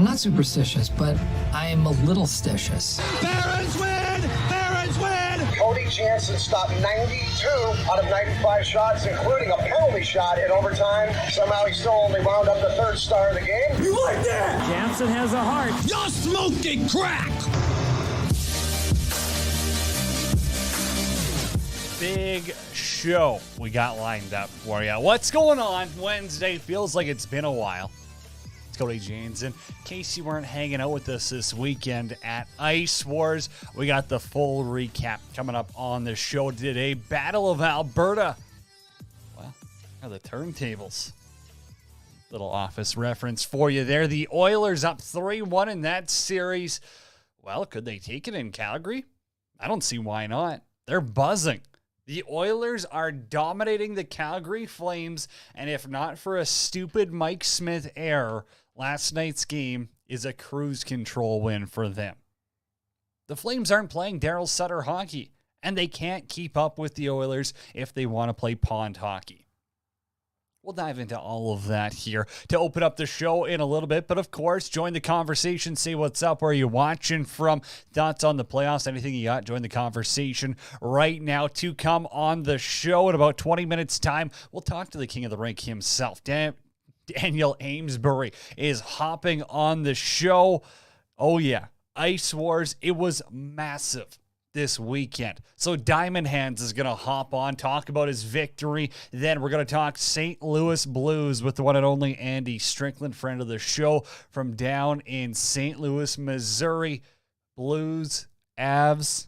I'm not superstitious, but I am a little stitious. Barons win! Barons win! Cody Janzen stopped 92 out of 95 shots, including a penalty shot in overtime. Somehow he still only wound up the third star of the game. You like that? Janzen has a heart. You're smoking crack! Big show we got lined up for you. What's going on Wednesday? Feels like it's been a while. It's Cody Janzen. In case you weren't hanging out with us this weekend at Ice Wars, we got the full recap coming up on the show today. Battle of Alberta. Well, are the turntables. Little office reference for you there. The Oilers up 3-1 in that series. Well, could they take it in Calgary? I don't see why not. They're buzzing. The Oilers are dominating the Calgary Flames, and if not for a stupid Mike Smith error, last night's game is a cruise control win for them. The Flames aren't playing Daryl Sutter hockey, and they can't keep up with the Oilers if they want to play pond hockey. We'll dive into all of that here to open up the show in a little bit. But, of course, join the conversation. Say what's up. Where are you watching from? Thoughts on the playoffs? Anything you got? Join the conversation right now. To come on the show in about 20 minutes' time, we'll talk to the king of the rink himself. Daniel Amesbury is hopping on the show. Oh, yeah. Ice Wars. It was massive this weekend. So Diamond Hands is going to hop on, talk about his victory. Then we're going to talk St. Louis Blues with the one and only Andy Strickland, friend of the show from down in St. Louis, Missouri. Blues, Avs,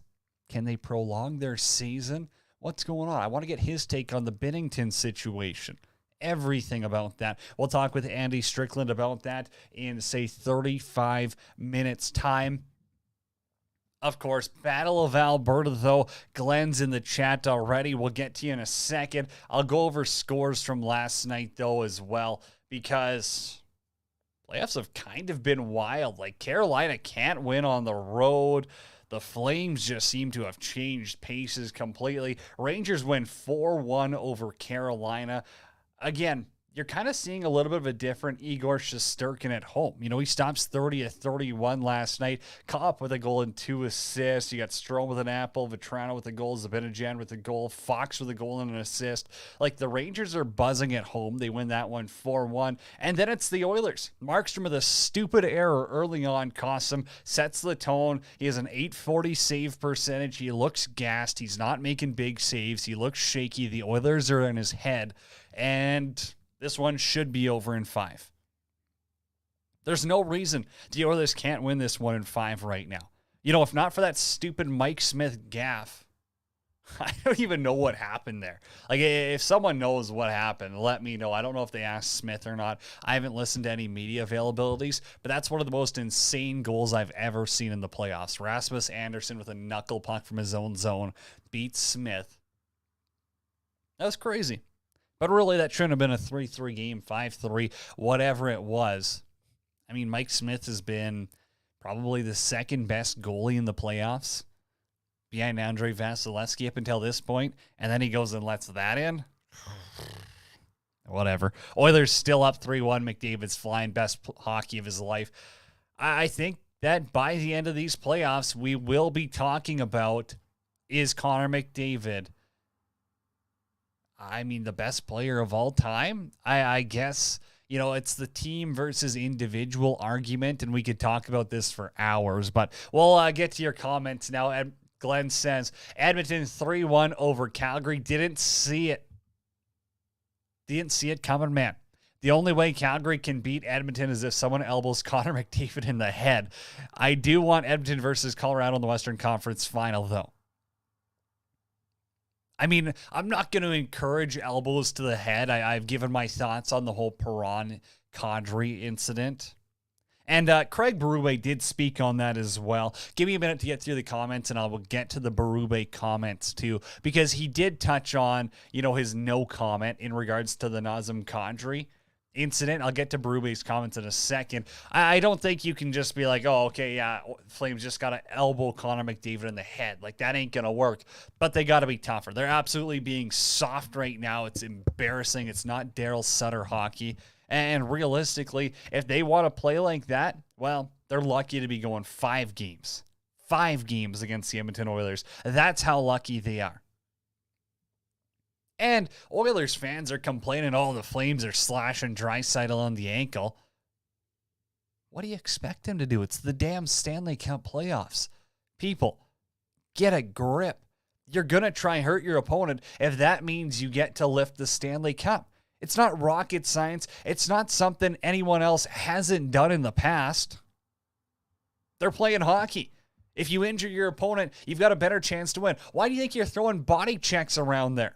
can they prolong their season? What's going on? I want to get his take on the Binnington situation. Everything about that. We'll talk with Andy Strickland about that in, say, 35 minutes time. Of course, Battle of Alberta, though. Glenn's in the chat already. We'll get to you in a second. I'll go over scores from last night, though, as well, because playoffs have kind of been wild. Like, Carolina can't win on the road. The Flames just seem to have changed paces completely. Rangers win 4-1 over Carolina. Again, you're kind of seeing a little bit of a different Igor Shesterkin at home. You know, he stops 30-31 last night. Kopp with a goal and 2 assists. You got Strome with an apple, Vetrano with a goal, Zibanejad with a goal, Fox with a goal and an assist. Like, the Rangers are buzzing at home. They win that one 4-1. And then it's the Oilers. Markstrom with a stupid error early on costs him, sets the tone. He has an .840 save percentage. He looks gassed. He's not making big saves. He looks shaky. The Oilers are in his head. And this one should be over in 5. There's no reason the Oilers can't win this one in 5 right now. You know, if not for that stupid Mike Smith gaffe, I don't even know what happened there. Like, if someone knows what happened, let me know. I don't know if they asked Smith or not. I haven't listened to any media availabilities, but that's one of the most insane goals I've ever seen in the playoffs. Rasmus Andersson with a knuckle puck from his own zone beats Smith. That was crazy. But really, that shouldn't have been a 3-3 game, 5-3, whatever it was. I mean, Mike Smith has been probably the second best goalie in the playoffs behind Andrei Vasilevsky up until this point, and then he goes and lets that in. Whatever. Oilers still up 3-1. McDavid's flying, best hockey of his life. I think that by the end of these playoffs, we will be talking about, is Connor McDavid, I mean, the best player of all time? I guess, you know, it's the team versus individual argument, and we could talk about this for hours, but we'll get to your comments now. Glenn says, Edmonton 3-1 over Calgary. Didn't see it coming, man. The only way Calgary can beat Edmonton is if someone elbows Connor McDavid in the head. I do want Edmonton versus Colorado in the Western Conference Final, though. I mean, I'm not going to encourage elbows to the head. I've given my thoughts on the whole Perron-Kadri incident. And Craig Berube did speak on that as well. Give me a minute to get through the comments, and I will get to the Berube comments too, because he did touch on, you know, his no comment in regards to the Nazem Kadri incident. I'll get to Berube's comments in a second. I don't think you can just be like, oh, okay, yeah, Flames just got to elbow Connor McDavid in the head. Like, that ain't going to work. But they got to be tougher. They're absolutely being soft right now. It's embarrassing. It's not Daryl Sutter hockey. And realistically, if they want to play like that, well, they're lucky to be going 5 games. 5 games against the Edmonton Oilers. That's how lucky they are. And Oilers fans are complaining, oh, the Flames are slashing Draisaitl on the ankle. What do you expect him to do? It's the damn Stanley Cup playoffs. People, get a grip. You're going to try and hurt your opponent if that means you get to lift the Stanley Cup. It's not rocket science. It's not something anyone else hasn't done in the past. They're playing hockey. If you injure your opponent, you've got a better chance to win. Why do you think you're throwing body checks around there?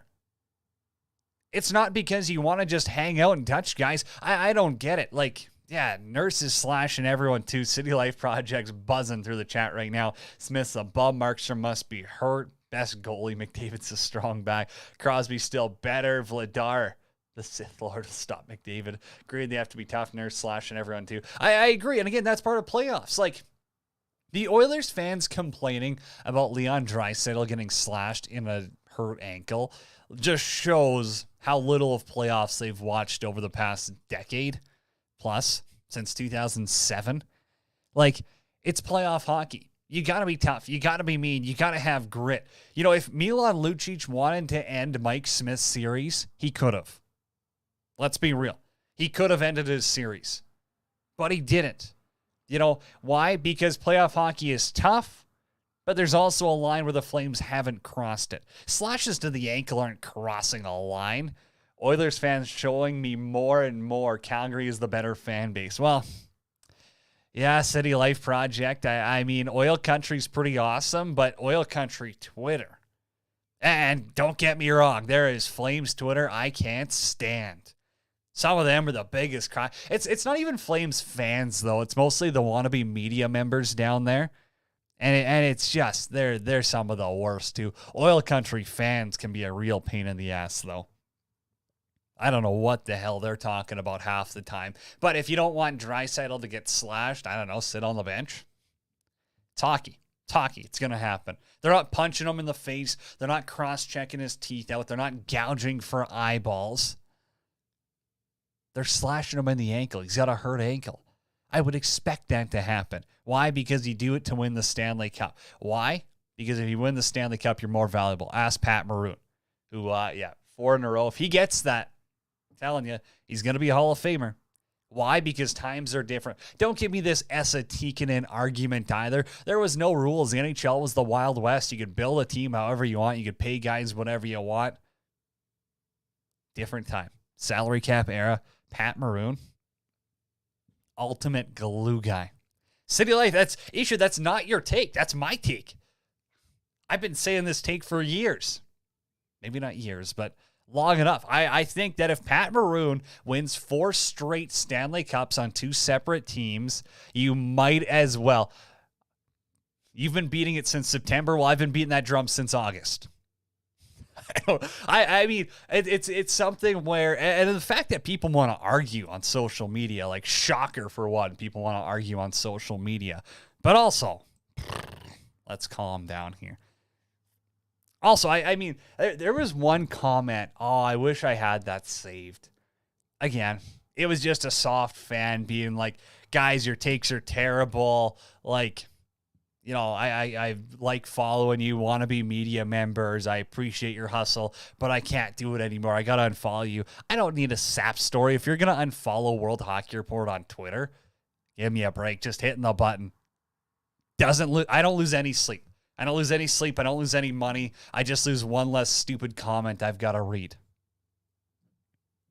It's not because you want to just hang out and touch guys. I don't get it. Like, yeah, nurses slashing everyone too. City Life Project's buzzing through the chat right now. Smith's a bum. Markstrom must be hurt. Best goalie. McDavid's a strong back. Crosby's still better. Vladar, the Sith Lord, will stop McDavid. Agreed, they have to be tough. Nurse slashing everyone too. I agree. And again, that's part of playoffs. Like, the Oilers fans complaining about Leon Draisaitl getting slashed in a hurt ankle just shows how little of playoffs they've watched over the past decade plus, since 2007. Like, it's playoff hockey. You got to be tough. You got to be mean. You got to have grit. You know, if Milan Lucic wanted to end Mike Smith's series, he could have. Let's be real. He could have ended his series, but he didn't. You know, why? Because playoff hockey is tough, but there's also a line where the Flames haven't crossed it. Slashes to the ankle aren't crossing a line. Oilers fans showing me more and more Calgary is the better fan base. Well, yeah, City Life Project. I mean, Oil Country's pretty awesome, but Oil Country Twitter. And don't get me wrong, there is Flames Twitter I can't stand. Some of them are the biggest cry. It's not even Flames fans, though. It's mostly the wannabe media members down there. And it's just, they're some of the worst, too. Oil Country fans can be a real pain in the ass, though. I don't know what the hell they're talking about half the time. But if you don't want Draisaitl to get slashed, I don't know, sit on the bench. It's hockey. It's hockey. It's going to happen. They're not punching him in the face. They're not cross-checking his teeth out. They're not gouging for eyeballs. They're slashing him in the ankle. He's got a hurt ankle. I would expect that to happen. Why? Because you do it to win the Stanley Cup. Why? Because if you win the Stanley Cup, you're more valuable. Ask Pat Maroon, who, 4 in a row. If he gets that, I'm telling you, he's going to be a Hall of Famer. Why? Because times are different. Don't give me this Esa Tikkanen argument either. There was no rules. The NHL was the Wild West. You could build a team however you want. You could pay guys whatever you want. Different time. Salary cap era. Pat Maroon. Ultimate glue guy. City Life, that's not your take. That's my take. I've been saying this take for years. Maybe not years, but long enough. I think that if Pat Maroon wins 4 straight Stanley Cups on 2 separate teams, you might as well. You've been beating it since September. Well, I've been beating that drum since August. I mean, it's something where, and the fact that people want to argue on social media, like, shocker for one, people want to argue on social media. But also, let's calm down here. Also, I mean, there was one comment, oh, I wish I had that saved. Again, it was just a soft fan being like, guys, your takes are terrible. Like, you know, I like following you, wannabe media members. I appreciate your hustle, but I can't do it anymore. I got to unfollow you. I don't need a sap story. If you're going to unfollow World Hockey Report on Twitter, give me a break. Just hitting the button. I don't lose any sleep. I don't lose any sleep. I don't lose any money. I just lose one less stupid comment I've got to read.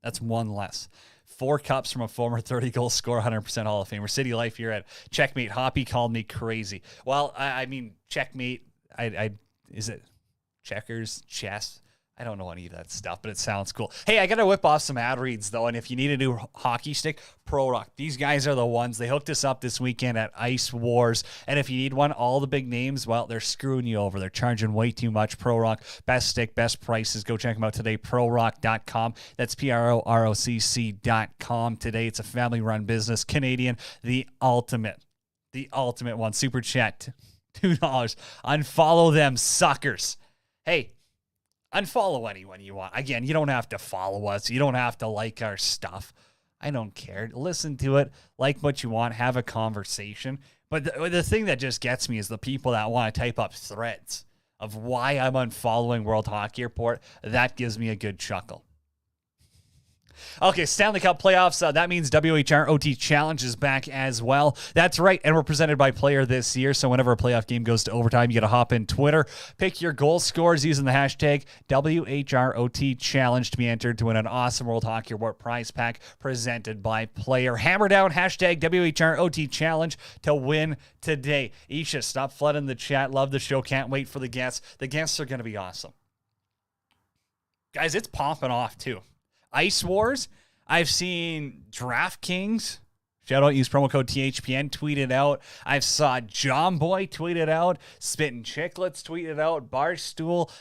That's one less. 4 cups from a former 30-goal scorer, 100% Hall of Famer. City Life, you're at Checkmate. Hoppy called me crazy. Well, I mean, Checkmate, is it checkers, chess? I don't know any of that stuff, but it sounds cool. Hey, I got to whip off some ad reads, though, and if you need a new hockey stick, Pro Rock. These guys are the ones. They hooked us up this weekend at Ice Wars, and if you need one, all the big names, well, they're screwing you over. They're charging way too much. Pro Rock, best stick, best prices. Go check them out today, prorock.com. That's PROROCC.com today. It's a family-run business. Canadian, the ultimate one. Super chat, $2. Unfollow them suckers. Hey, unfollow anyone you want. Again, you don't have to follow us. You don't have to like our stuff. I don't care. Listen to it, like what you want, have a conversation. But the thing that just gets me is the people that want to type up threads of why I'm unfollowing World Hockey Report. That gives me a good chuckle. Okay, Stanley Cup playoffs. That means WHR OT Challenge is back as well. That's right, and we're presented by Player this year, so whenever a playoff game goes to overtime, you got to hop in Twitter, pick your goal scores using the hashtag WHROT Challenge to be entered to win an awesome World Hockey Report prize pack presented by Player. Hammer down hashtag WHROT Challenge to win today. Isha, stop flooding the chat. Love the show. Can't wait for the guests. The guests are going to be awesome. Guys, it's popping off, too. Ice Wars, I've seen DraftKings, shout out, use promo code THPN, tweet it out. I've saw John Boy tweet it out. Spittin' Chicklets tweet it out. Barstool,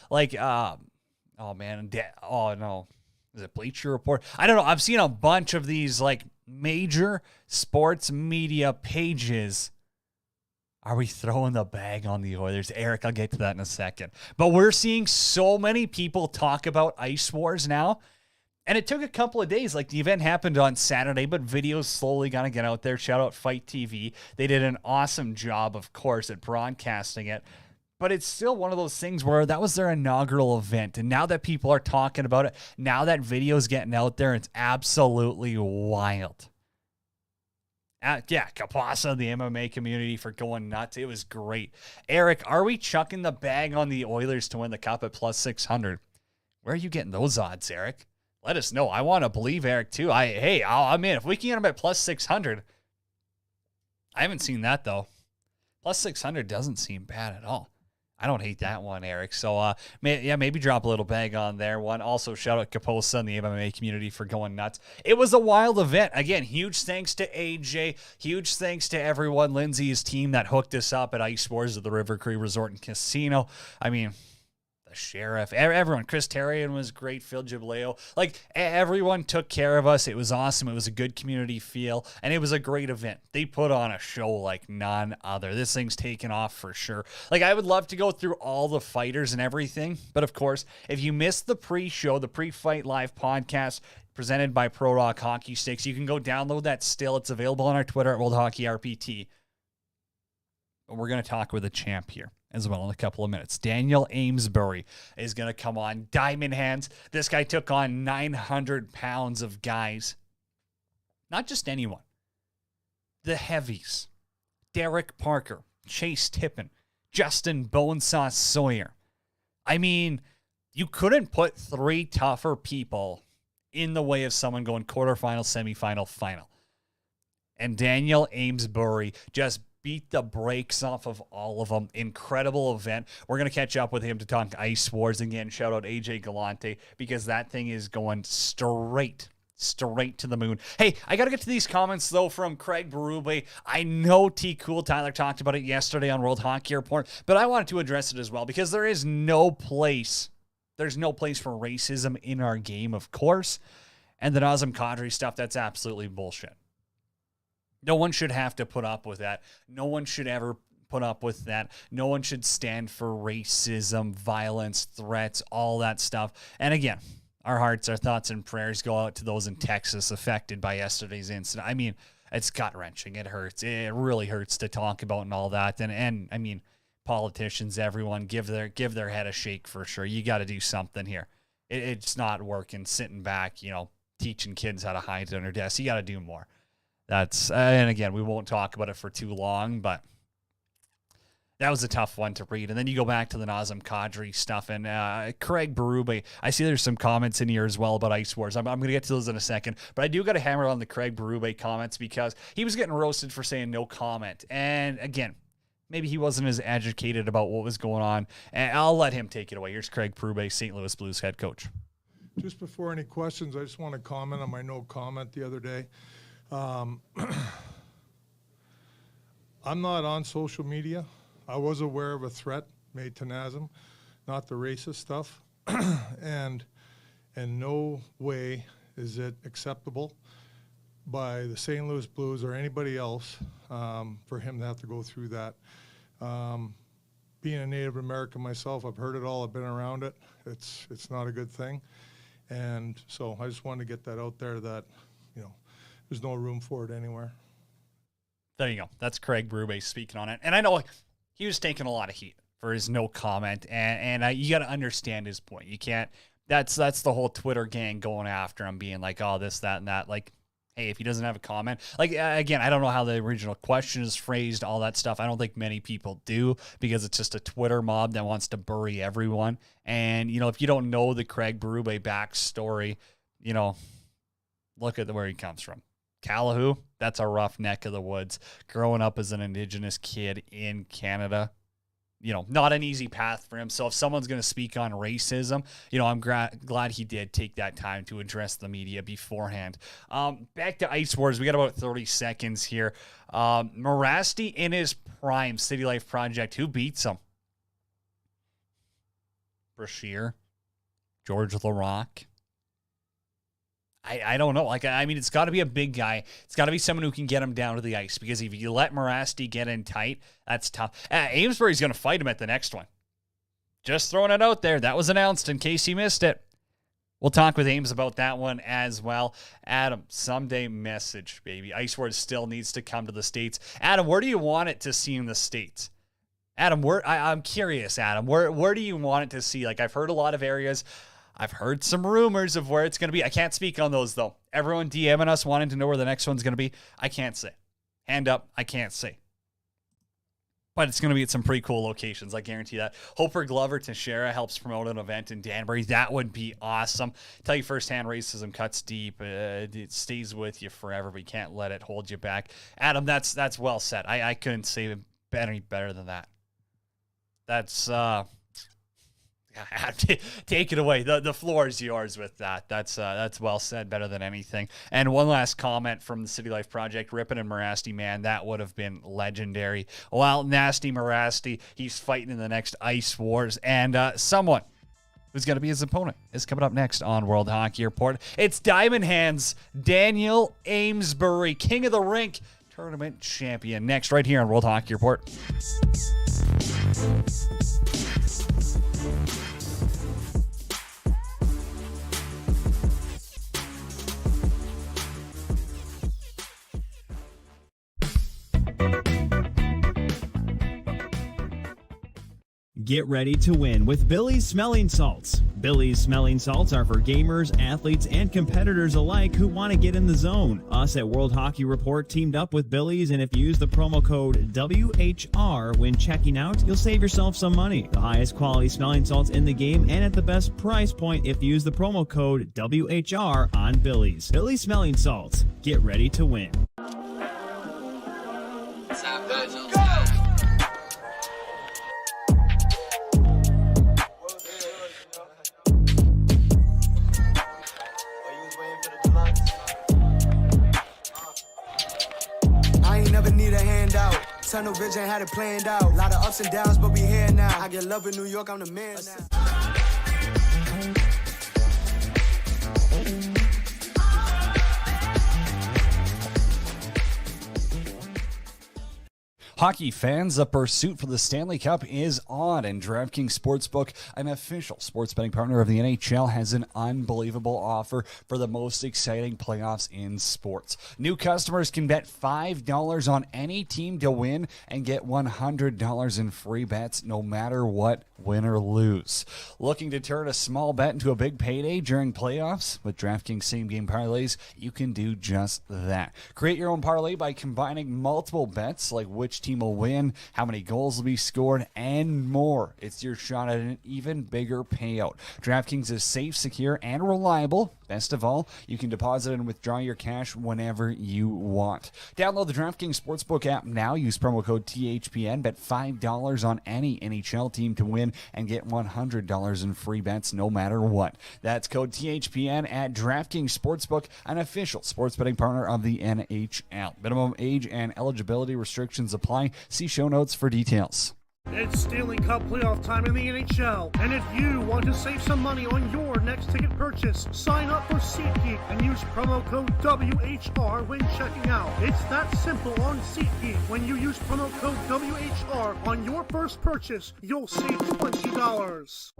is it Bleacher Report? I don't know. I've seen a bunch of these major sports media pages. Are we throwing the bag on the Oilers? Eric, I'll get to that in a second. But we're seeing so many people talk about Ice Wars now. And it took a couple of days. The event happened on Saturday, but videos slowly going to get out there. Shout out Fight TV. They did an awesome job, of course, at broadcasting it. But it's still one of those things where that was their inaugural event. And now that people are talking about it, now that video's getting out there, it's absolutely wild. Kapasa, the MMA community, for going nuts. It was great. Eric, are we chucking the bag on the Oilers to win the Cup at plus 600? Where are you getting those odds, Eric? Let us know. I want to believe Eric, too. I'm in. If we can get him at plus 600. I haven't seen that, though. Plus 600 doesn't seem bad at all. I don't hate that one, Eric. So, maybe drop a little bag on there. One. Also, shout out Kaposa and the MMA community for going nuts. It was a wild event. Again, huge thanks to AJ. Huge thanks to everyone. Lindsay's team that hooked us up at Ice Wars at the River Cree Resort and Casino. I mean, the sheriff, everyone. Chris Terrian was great. Phil Gibleo. Everyone took care of us. It was awesome. It was a good community feel, and it was a great event. They put on a show like none other. This thing's taken off for sure. I would love to go through all the fighters and everything, but of course, if you missed the pre-show, the pre-fight live podcast presented by Pro Rock Hockey Sticks, you can go download that still. It's available on our Twitter at World Hockey RPT. But we're going to talk with a champ here as well in a couple of minutes. Daniel Amesbury is going to come on. Diamond hands. This guy took on 900 pounds of guys. Not just anyone. The heavies. Derek Parker, Chase Tippin, Justin Bonesaw Sawyer. I mean, you couldn't put three tougher people in the way of someone going quarterfinal, semifinal, final. And Daniel Amesbury just beat the brakes off of all of them. Incredible event. We're going to catch up with him to talk Ice Wars again. Shout out AJ Galante, because that thing is going straight to the moon. Hey, I got to get to these comments, though, from Craig Berube. I know T. Cool Tyler talked about it yesterday on World Hockey Report, but I wanted to address it as well, because there's no place for racism in our game, of course. And the Nazem Kadri stuff, that's absolutely bullshit. No one should have to put up with that. No one should ever put up with that. No one should stand for racism, violence, threats, all that stuff. And again, our hearts, our thoughts, and prayers go out to those in Texas affected by yesterday's incident. I mean, it's gut-wrenching. It hurts. It really hurts to talk about and all that. And I mean, politicians, everyone, give their head a shake for sure. You got to do something here. It's not working, sitting back, teaching kids how to hide under desks. You got to do more. And again, we won't talk about it for too long, but that was a tough one to read. And then you go back to the Nazem Kadri stuff, and Craig Berube. I see there's some comments in here as well about Ice Wars. I'm going to get to those in a second, but I do got to hammer on the Craig Berube comments, because he was getting roasted for saying no comment. And again, maybe he wasn't as educated about what was going on. And I'll let him take it away. Here's Craig Berube, St. Louis Blues head coach. Just before any questions, I just want to comment on my no comment the other day. I'm not on social media. I was aware of a threat made to Nazem, not the racist stuff. And in no way is it acceptable by the St. Louis Blues or anybody else for him to have to go through that. Being a Native American myself, I've heard it all. I've been around it. It's not a good thing. And so I just wanted to get that out there that, there's no room for it anywhere. There you go. That's Craig Berube speaking on it. And I know he was taking a lot of heat for his no comment, and you got to understand his point. You can't. That's the whole Twitter gang going after him, being like, oh, this, that, and that. Like, hey, if he doesn't have a comment, like, again, I don't know how the original question is phrased, all that stuff. I don't think many people do, because it's just a Twitter mob that wants to bury everyone. And, you know, if you don't know the Craig Berube backstory, you know, look at where he comes from. Calahoo, that's a rough neck of the woods. Growing up as an Indigenous kid in Canada, you know, not an easy path for him. So if someone's going to speak on racism, you know, I'm glad he did take that time to address the media beforehand. Back to Ice Wars. We got about 30 seconds here. Morasti in his prime, City Life Project. Who beats him? Brashear? George LaRock? I don't know. Like, I mean, it's got to be a big guy. It's got to be someone who can get him down to the ice, because if you let Morasti get in tight, that's tough. Amesbury's going to fight him at the next one. Just throwing it out there. That was announced in case you missed it. We'll talk with Ames about that one as well. Adam, someday message, baby. Ice Wars still needs to come to the States. Adam, where do you want it to see in the States? Adam, I'm curious, Adam. Where do you want it to see? Like, I've heard a lot of areas. I've heard some rumors of where it's going to be. I can't speak on those, though. Everyone DMing us wanting to know where the next one's going to be. I can't say. Hand up, I can't say. But it's going to be at some pretty cool locations. I guarantee that. Hope Glover Teixeira helps promote an event in Danbury. That would be awesome. Tell you firsthand, racism cuts deep. It stays with you forever, but you can't let it hold you back. Adam, that's well said. I couldn't say it any better than that. That's... Take it away. The floor is yours with that. That's well said, better than anything. And one last comment from the City Life Project. Rippin and Morasti, man, that would have been legendary. Well, Nasty Morasti, he's fighting in the next Ice Wars. And someone who's going to be his opponent is coming up next on World Hockey Report. It's Diamond Hands, Daniel Amesbury, King of the Rink, tournament champion. Next, right here on World Hockey Report. Get ready to win with Billy's Smelling Salts. Billy's Smelling Salts are for gamers, athletes, and competitors alike who want to get in the zone. Us at World Hockey Report teamed up with Billy's, and if you use the promo code WHR when checking out, you'll save yourself some money. The highest quality smelling salts in the game and at the best price point if you use the promo code WHR on Billy's. Billy's Smelling Salts. Get ready to win. Tunnel vision had it planned out. A lot of ups and downs, but we here now. I get love in New York, I'm the man now. Hockey fans, the pursuit for the Stanley Cup is on, and DraftKings Sportsbook, an official sports betting partner of the NHL, has an unbelievable offer for the most exciting playoffs in sports. New customers can bet $5 on any team to win and get $100 in free bets no matter what, win or lose. Looking to turn a small bet into a big payday during playoffs? With DraftKings same-game parlays, you can do just that. Create your own parlay by combining multiple bets like which team will win, how many goals will be scored, and more. It's your shot at an even bigger payout. DraftKings is safe, secure, and reliable. Best of all, you can deposit and withdraw your cash whenever you want. Download the DraftKings Sportsbook app now. Use promo code THPN. Bet $5 on any NHL team to win and get $100 in free bets no matter what. That's code THPN at DraftKings Sportsbook, an official sports betting partner of the NHL. Minimum age and eligibility restrictions apply. See show notes for details. It's Stanley Cup playoff time in the NHL, and if you want to save some money on your next ticket purchase, sign up for SeatGeek and use promo code WHR when checking out. It's that simple on SeatGeek. When you use promo code WHR on your first purchase, you'll save $20.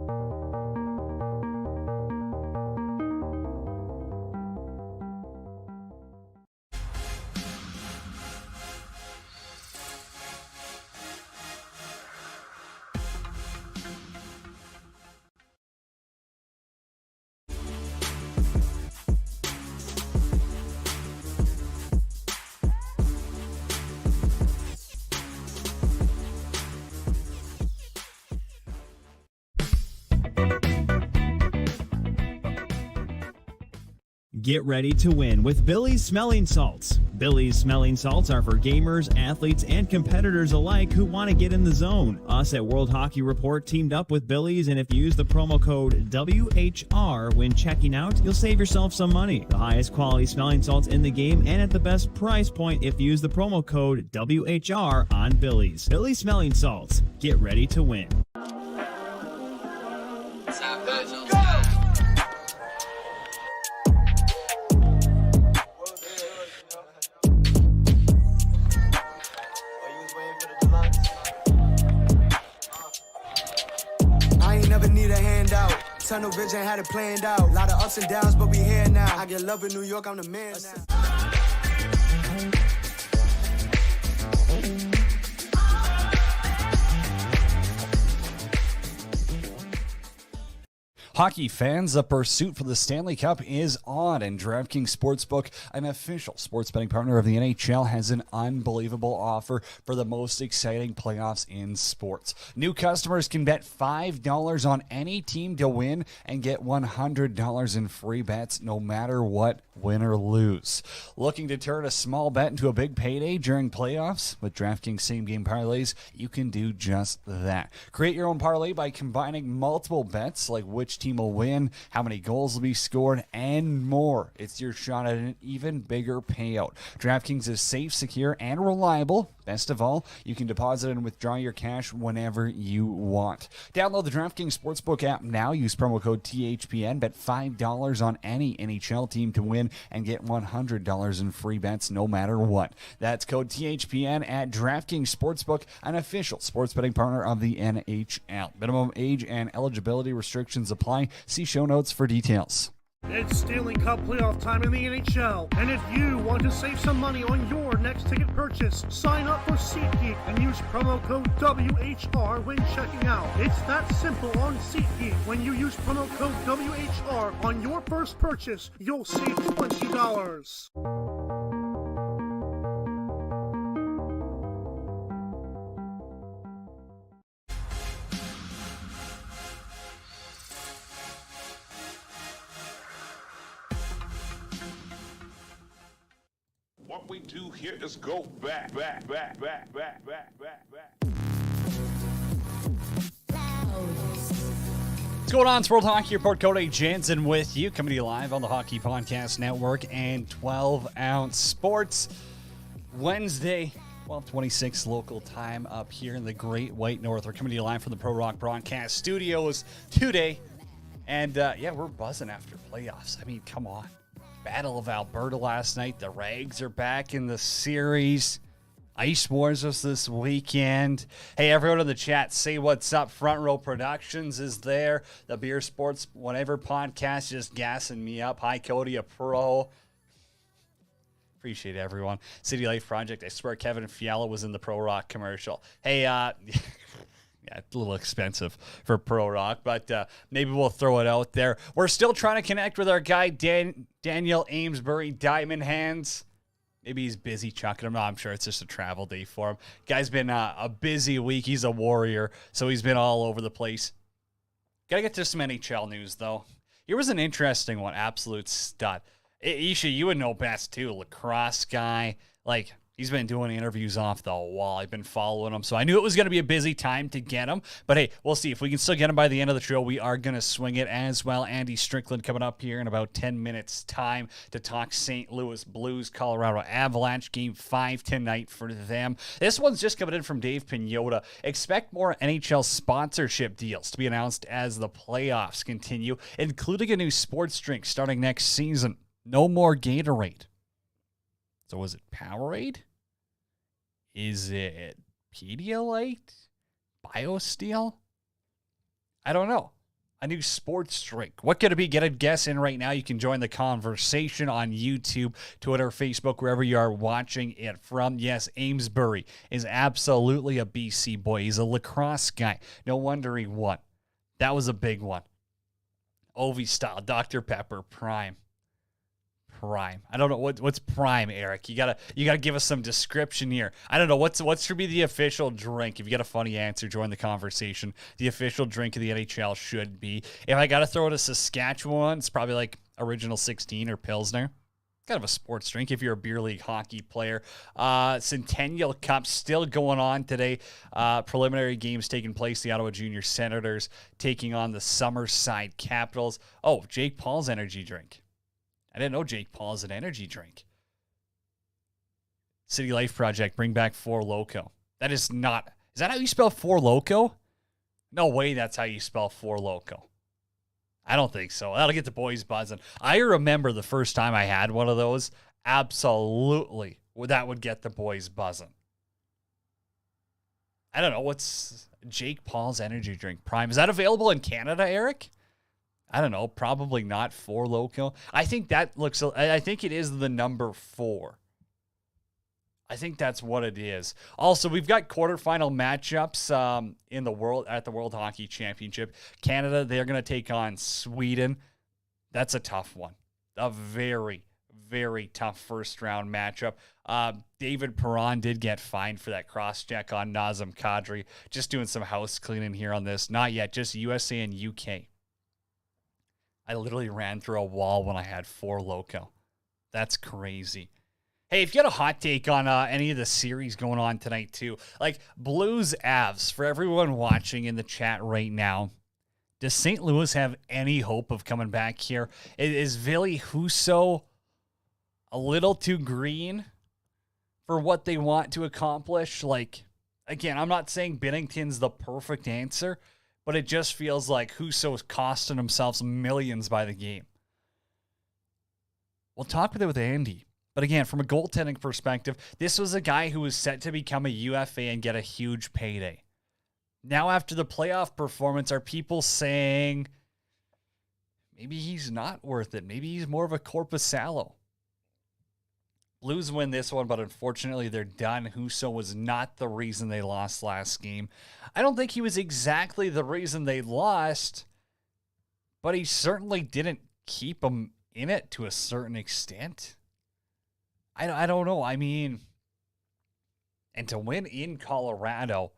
Get ready to win with Billy's Smelling Salts. Billy's Smelling Salts are for gamers, athletes, and competitors alike who want to get in the zone. Us at World Hockey Report teamed up with Billy's, and if you use the promo code WHR when checking out, you'll save yourself some money. The highest quality smelling salts in the game and at the best price point if you use the promo code WHR on Billy's. Billy's Smelling Salts. Get ready to win. Tunnel vision had it planned out. Lot of ups and downs, but we here now. I get love in New York, I'm the man now. Hockey fans, the pursuit for the Stanley Cup is on, and DraftKings Sportsbook, an official sports betting partner of the NHL, has an unbelievable offer for the most exciting playoffs in sports. New customers can bet $5 on any team to win and get $100 in free bets no matter what, win or lose. Looking to turn a small bet into a big payday during playoffs? With DraftKings same-game parlays, you can do just that. Create your own parlay by combining multiple bets like which team will win, how many goals will be scored, and more. It's your shot at an even bigger payout. DraftKings is safe, secure, and reliable. Best of all, you can deposit and withdraw your cash whenever you want. Download the DraftKings Sportsbook app now. Use promo code THPN. Bet $5 on any NHL team to win and get $100 in free bets no matter what. That's code THPN at DraftKings Sportsbook, an official sports betting partner of the NHL. Minimum age and eligibility restrictions apply. See show notes for details. It's Stanley Cup playoff time in the NHL, and if you want to save some money on your next ticket purchase, sign up for SeatGeek and use promo code WHR when checking out. It's that simple on SeatGeek. When you use promo code WHR on your first purchase, you'll save $20. What we do here is go back. What's going on? It's World Hockey Report. Cody Janzen with you, coming to you live on the Hockey Podcast Network and 12-ounce Sports. Wednesday, 12:26 local time up here in the Great White North. We're coming to you live from the Pro Rock Broadcast Studios today. And, we're buzzing after playoffs. I mean, come on. Battle of Alberta last night. The Rags are back in the series. Ice Wars was this weekend. Hey, everyone in the chat, say what's up. Front Row Productions is there. The Beer Sports Whatever podcast just gassing me up. Hi, Cody, a pro. Appreciate everyone. City Life Project. I swear Kevin Fiala was in the Pro Rock commercial. Hey, yeah, it's a little expensive for Pro Rock, but maybe we'll throw it out there. We're still trying to connect with our guy, Daniel Amesbury, Diamond Hands. Maybe he's busy chucking him. No, I'm sure it's just a travel day for him. Guy's been a busy week. He's a warrior, so he's been all over the place. Got to get to some NHL news, though. Here was an interesting one. Absolute stud. Isha, you would know best, too. Lacrosse guy. Like, he's been doing interviews off the wall. I've been following him, so I knew it was going to be a busy time to get him. But, hey, we'll see. If we can still get him by the end of the show, we are going to swing it as well. Andy Strickland coming up here in about 10 minutes' time to talk St. Louis Blues, Colorado Avalanche, Game 5 tonight for them. This one's just coming in from Dave Pagnotta. Expect more NHL sponsorship deals to be announced as the playoffs continue, including a new sports drink starting next season. No more Gatorade. So is it Powerade? Is it Pedialyte? BioSteel? I don't know. A new sports drink. What could it be? Get a guess in right now. You can join the conversation on YouTube, Twitter, Facebook, wherever you are watching it from. Yes, Amesbury is absolutely a BC boy. He's a lacrosse guy. No wonder he won. That was a big one. Ovi style, Dr. Pepper, Prime. I don't know what's Prime, Eric. You gotta give us some description here. I don't know what's should be the official drink. If you got a funny answer, join the conversation. The official drink of the NHL should be. If I gotta throw it a Saskatchewan, it's probably like Original 16 or Pilsner. Kind of a sports drink if you're a beer league hockey player. Centennial Cup still going on today. Preliminary games taking place. The Ottawa Junior Senators taking on the Summerside Capitals. Oh, Jake Paul's energy drink. I didn't know Jake Paul is an energy drink. City Life Project, bring back Four Loko. That is not... Is that how you spell Four Loko? No way that's how you spell Four Loko. I don't think so. That'll get the boys buzzing. I remember the first time I had one of those. Absolutely. That would get the boys buzzing. I don't know. What's Jake Paul's energy drink Prime? Is that available in Canada, Eric? I don't know. Probably not. Four Loko. I think it is the number 4. I think that's what it is. Also, we've got quarterfinal matchups at the World Hockey Championship. Canada, they're going to take on Sweden. That's a tough one. A very, very tough first-round matchup. David Perron did get fined for that cross-check on Nazem Kadri. Just doing some house cleaning here on this. Not yet, just USA and UK. I literally ran through a wall when I had Four Loko. That's crazy. Hey, if you got a hot take on any of the series going on tonight, too, like Blues Avs, for everyone watching in the chat right now, does St. Louis have any hope of coming back here? Is Ville Husso a little too green for what they want to accomplish? Like, again, I'm not saying Binnington's the perfect answer, but it just feels like Husso is costing himself millions by the game. We'll talk with Andy. But again, from a goaltending perspective, this was a guy who was set to become a UFA and get a huge payday. Now, after the playoff performance, are people saying maybe he's not worth it? Maybe he's more of a Korpisalo. Blues win this one, but unfortunately they're done. Husso was not the reason they lost last game. I don't think he was exactly the reason they lost, but he certainly didn't keep them in it to a certain extent. I don't know. I mean, and to win in Colorado,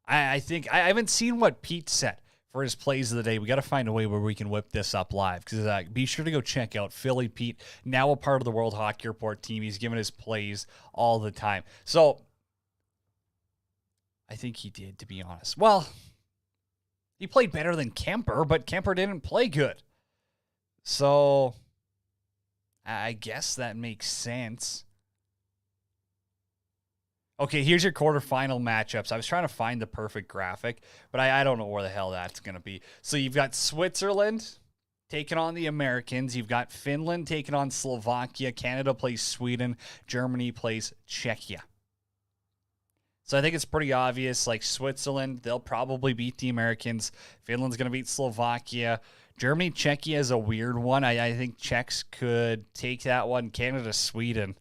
I think I haven't seen what Pete said for his plays of the day. We got to find a way where we can whip this up live, because be sure to go check out Philly Pete, now a part of the World Hockey Report team. He's giving his plays all the time. So I think he did, to be honest. Well, he played better than Kemper, but Kemper didn't play good. So I guess that makes sense. Okay, here's your quarterfinal matchups. I was trying to find the perfect graphic, but I don't know where the hell that's going to be. So you've got Switzerland taking on the Americans. You've got Finland taking on Slovakia. Canada plays Sweden. Germany plays Czechia. So I think it's pretty obvious, like Switzerland, they'll probably beat the Americans. Finland's going to beat Slovakia. Germany, Czechia is a weird one. I think Czechs could take that one. Canada, Sweden.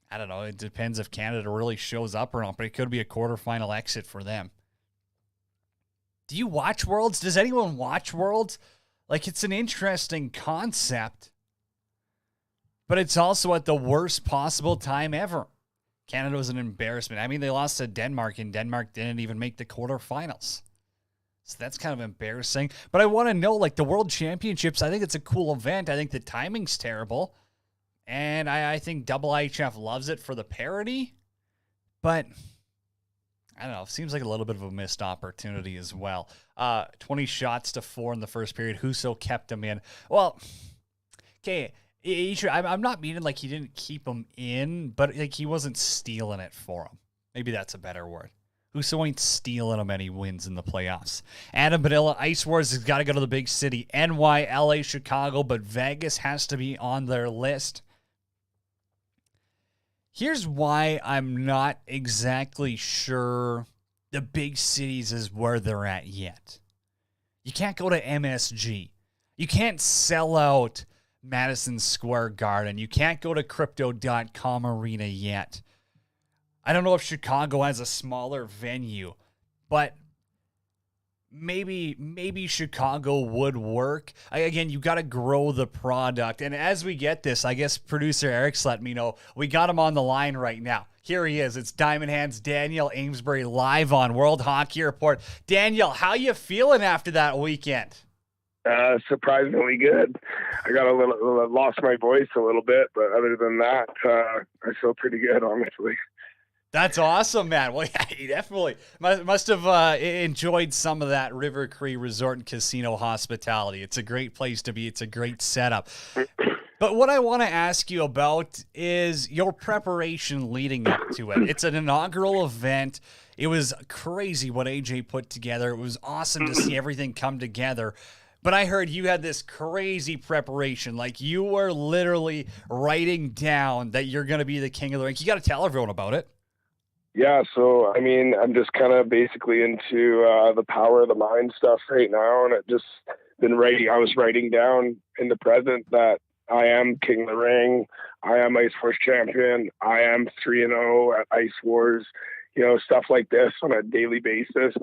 I don't know. It depends if Canada really shows up or not, but it could be a quarterfinal exit for them. Do you watch Worlds? Does anyone watch Worlds? Like, it's an interesting concept, but it's also at the worst possible time ever. Canada was an embarrassment. I mean, they lost to Denmark, and Denmark didn't even make the quarterfinals. So that's kind of embarrassing. But I want to know, like, the World Championships, I think it's a cool event. I think the timing's terrible. And I think IHF loves it for the parody. But, I don't know. It seems like a little bit of a missed opportunity as well. 20 shots to 4 in the first period. Husso kept him in. Well, okay, I'm not meaning like he didn't keep him in, but like he wasn't stealing it for him. Maybe that's a better word. Husso ain't stealing them any wins in the playoffs. Adam Padilla, Ice Wars has got to go to the big city. NY, LA, Chicago, but Vegas has to be on their list. Here's why I'm not exactly sure the big cities is where they're at yet. You can't go to MSG. You can't sell out Madison Square Garden. You can't go to Crypto.com Arena yet. I don't know if Chicago has a smaller venue, but maybe Chicago would work. Again, you got to grow the product. And as we get this, I guess producer Eric's let me know. We got him on the line right now. Here he is. It's Diamond Hands Daniel Amesbury live on World Hockey Report. Daniel, how you feeling after that weekend? Surprisingly good. I got lost my voice a little bit, but other than that, I feel pretty good, honestly. That's awesome, man. Well, yeah, you definitely must have enjoyed some of that River Cree Resort and Casino hospitality. It's a great place to be. It's a great setup. But what I want to ask you about is your preparation leading up to it. It's an inaugural event. It was crazy what AJ put together. It was awesome to see everything come together. But I heard you had this crazy preparation. Like, you were literally writing down that you're going to be the king of the ring. You got to tell everyone about it. Yeah, so, I mean, I'm just kind of basically into the power of the mind stuff right now, and it just been writing. I was writing down in the present that I am king of the ring, I am Ice Wars champion, I am 3-0 at Ice Wars, stuff like this on a daily basis,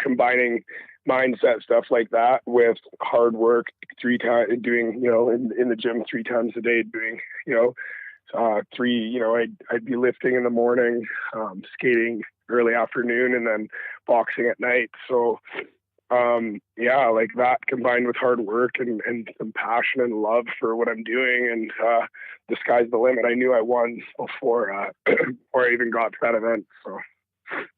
combining mindset stuff like that with hard work, 3 times, doing, in the gym 3 times a day, doing, I'd be lifting in the morning, skating early afternoon, and then boxing at night. So, like that combined with hard work and some passion and love for what I'm doing, and the sky's the limit. I knew I won before before I even got to that event. So.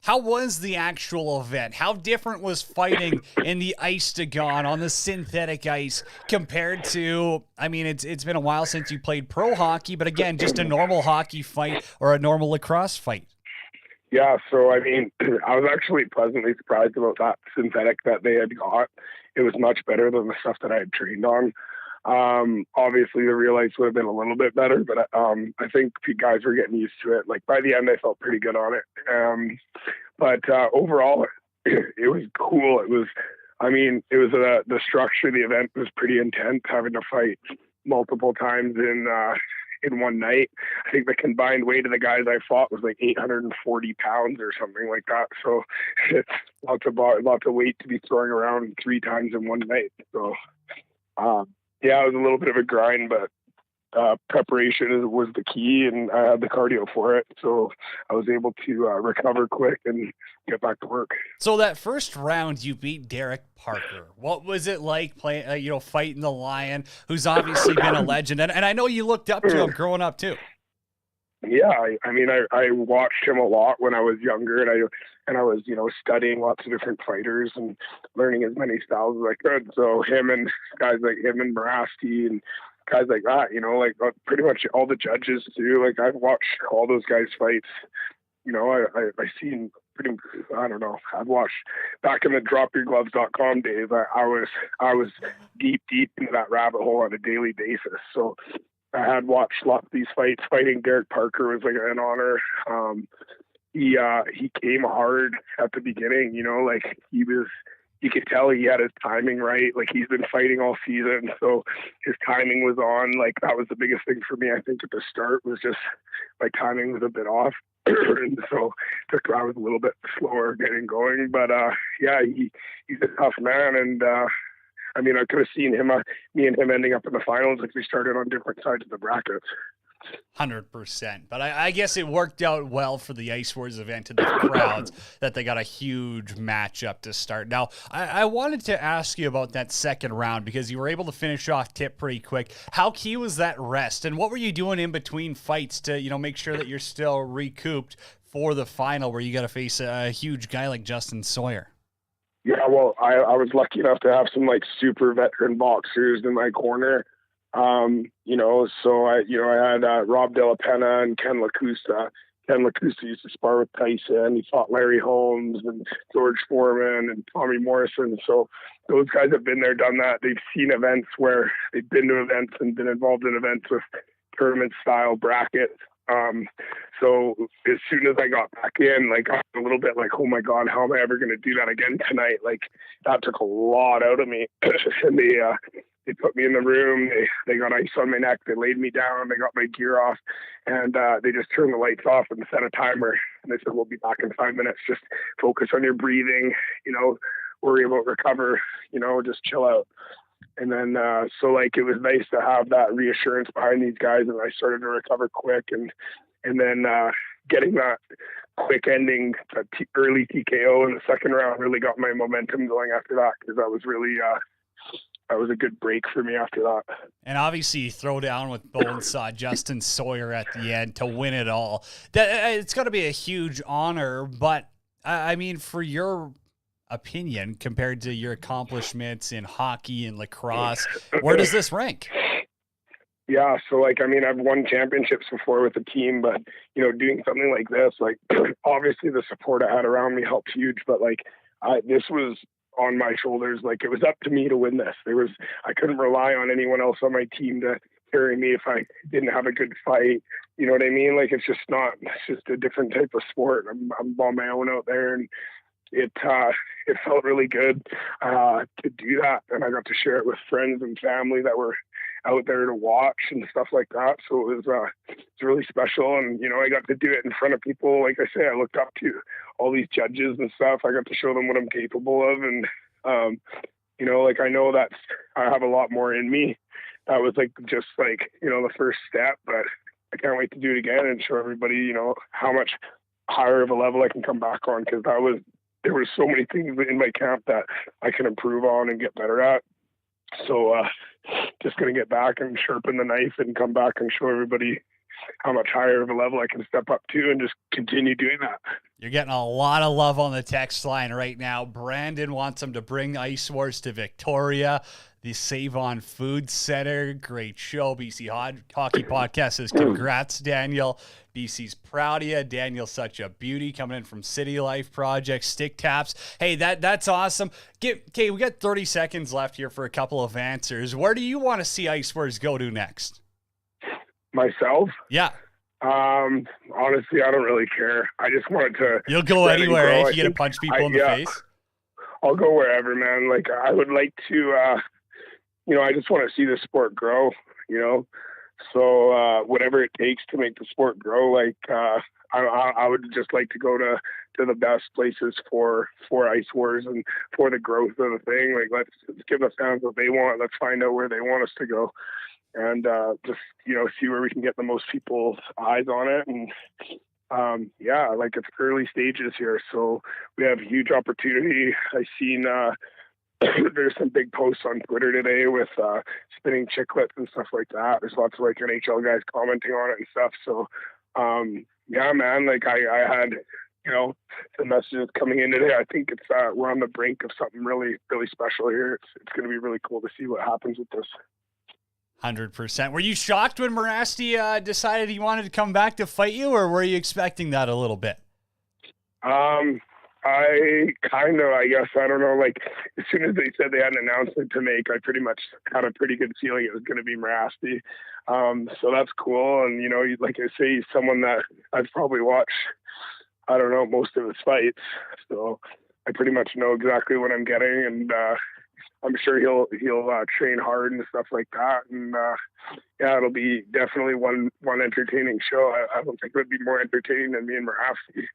How was the actual event? How different was fighting in the Ice-to-Gon on the synthetic ice compared to, I mean, it's been a while since you played pro hockey, but again, just a normal hockey fight or a normal lacrosse fight? Yeah, so I mean, I was actually pleasantly surprised about that synthetic that they had got. It was much better than the stuff that I had trained on. Obviously the real ice would have been a little bit better, but I think guys were getting used to it. Like, by the end, I felt pretty good on it. But overall, it was cool. It was the structure of the event was pretty intense, having to fight multiple times in one night. I think the combined weight of the guys I fought was like 840 pounds or something like that. So it's lots of weight to be throwing around 3 times in one night. So, it was a little bit of a grind, but preparation was the key, and I had the cardio for it. So I was able to recover quick and get back to work. So that first round, you beat Derek Parker. What was it like playing, fighting the Lion, who's obviously been a legend? And I know you looked up to him growing up too. Yeah, I watched him a lot when I was younger, and I was studying lots of different fighters and learning as many styles as I could. So him and guys like him and Marasti and guys like that, pretty much all the judges too. Like, I've watched all those guys fights. I've seen pretty. I don't know. I've watched back in the dropyourgloves.com days. I was deep into that rabbit hole on a daily basis. So I had watched lots of these fights. Fighting Derek Parker was like an honor. He came hard at the beginning, you could tell he had his timing right. Like, he's been fighting all season, so his timing was on. Like, that was the biggest thing for me, I think, at the start, was just my timing was a bit off. And so I was a little bit slower getting going. But he's a tough man, and I could have seen me and him ending up in the finals if we started on different sides of the brackets. 100%. But I guess it worked out well for the Ice Wars event and the crowds that they got a huge matchup to start. Now, I wanted to ask you about that second round because you were able to finish off Tip pretty quick. How key was that rest? And what were you doing in between fights to, make sure that you're still recouped for the final where you got to face a huge guy like Justin Sawyer? Yeah, well, I was lucky enough to have some super veteran boxers in my corner. So I had Rob De La Pena and Ken LaCusta. Ken LaCusta used to spar with Tyson. He fought Larry Holmes and George Foreman and Tommy Morrison. So those guys have been there, done that. They've seen events where they've been to events and been involved in events with tournament style brackets. So as soon as I got back in, I was a little bit like, oh my God, how am I ever going to do that again tonight? That took a lot out of me. And they put me in the room. They got ice on my neck. They laid me down. They got my gear off, and they just turned the lights off and set a timer. And they said, we'll be back in 5 minutes. Just focus on your breathing, worry about recover, just chill out. And then, it was nice to have that reassurance behind these guys, and I started to recover quick. And then getting that quick ending, early TKO in the second round really got my momentum going after that, because that was really that was a good break for me after that. And obviously you throw down with Bonesaw, Justin Sawyer at the end to win it all. It's got to be a huge honor, but I mean, for your opinion, compared to your accomplishments in hockey and lacrosse, where does this rank? Yeah, so like, I mean, I've won championships before with the team, but you know, doing something like this, like obviously the support I had around me helped huge, but like this was on my shoulders. Like, it was up to me to win this. I couldn't rely on anyone else on my team to carry me if I didn't have a good fight. You know what I mean? Like, it's just a different type of sport. I'm on my own out there, and it felt really good to do that. And I got to share it with friends and family that were out there to watch and stuff like that. So it was really special. And, you know, I got to do it in front of people. Like I say, I looked up to all these judges and stuff. I got to show them what I'm capable of. And, you know, like, I know that I have a lot more in me. That was like, just like, you know, the first step, but I can't wait to do it again and show everybody, you know, how much higher of a level I can come back on. Cause there were so many things in my camp that I can improve on and get better at. So, just going to get back and sharpen the knife and come back and show everybody how much higher of a level I can step up to and just continue doing that. You're getting a lot of love on the text line right now. Brandon wants him to bring Ice Wars to Victoria. The Save On Food Center. Great show. BC Hockey Podcast says, congrats, Daniel. BC's proud of you. Daniel's such a beauty, coming in from City Life Project, Stick Taps. Hey, that's awesome. Okay, we got 30 seconds left here for a couple of answers. Where do you want to see Ice Wars go to next? Myself? Yeah. Honestly, I don't really care. I just wanted to. You'll go anywhere, if you get to punch people in the face? I'll go wherever, man. Like, I would like to, you know, I just want to see the sport grow, you know? So, whatever it takes to make the sport grow, like, I would just like to go to the best places for Ice Wars and for the growth of the thing. Like, let's give the fans what they want. Let's find out where they want us to go. And just, you know, see where we can get the most people's eyes on it. And yeah, like, it's early stages here, so we have huge opportunity. I seen there's some big posts on Twitter today with spinning chiclets and stuff like that. There's lots of like NHL guys commenting on it and stuff. So yeah, man, like I had, you know, some messages coming in today. I think it's we're on the brink of something really, really special here. It's going to be really cool to see what happens with this. 100%. Were you shocked when Morasti decided he wanted to come back to fight you, or were you expecting that a little bit? I guess, I don't know, like, as soon as they said they had an announcement to make, I pretty much had a pretty good feeling it was going to be Morasti. So that's cool. And, you know, like I say, he's someone that I've probably watched, I don't know, most of his fights. So I pretty much know exactly what I'm getting. And, I'm sure he'll train hard and stuff like that. And, yeah, it'll be definitely one entertaining show. I don't think it would be more entertaining than me and Morasti.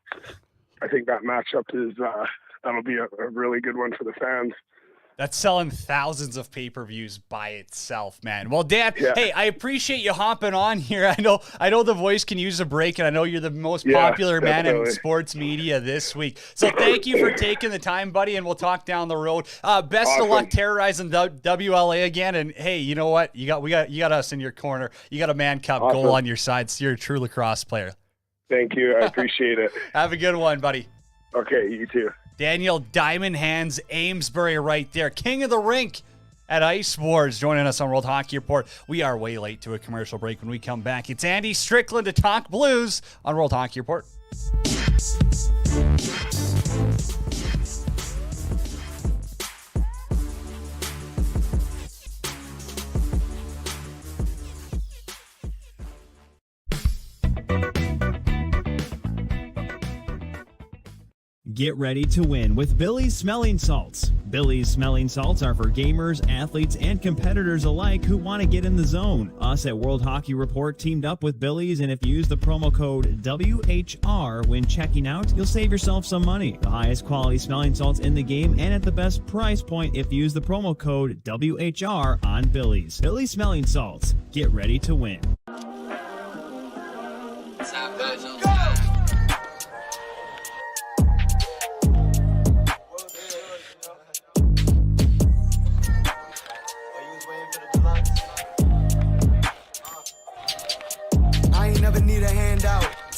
I think that matchup that'll be a really good one for the fans. That's selling thousands of pay-per-views by itself, man. Well, Dan, Hey, I appreciate you hopping on here. I know the voice can use a break, and I know you're the most popular man in sports media this week. So thank you for taking the time, buddy, and we'll talk down the road. Best of luck terrorizing WLA again. And hey, you know what? You got us in your corner. You got a Man Cup goal on your side. So you're a true lacrosse player. Thank you. I appreciate it. Have a good one, buddy. Okay, you too. Daniel Diamond Hands Amesbury right there. King of the rink at Ice Wars, joining us on World Hockey Report. We are way late to a commercial break. When we come back, it's Andy Strickland to talk Blues on World Hockey Report. Get ready to win with Billy's Smelling Salts. Billy's Smelling Salts are for gamers, athletes, and competitors alike who want to get in the zone. Us at World Hockey Report teamed up with Billy's, and if you use the promo code WHR when checking out, you'll save yourself some money. The highest quality smelling salts in the game and at the best price point if you use the promo code WHR on Billy's. Billy's Smelling Salts. Get ready to win.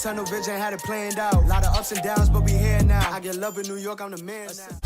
Tunnel vision had it planned out. A lot of ups and downs, but we here now. I get love in New York, I'm the man now.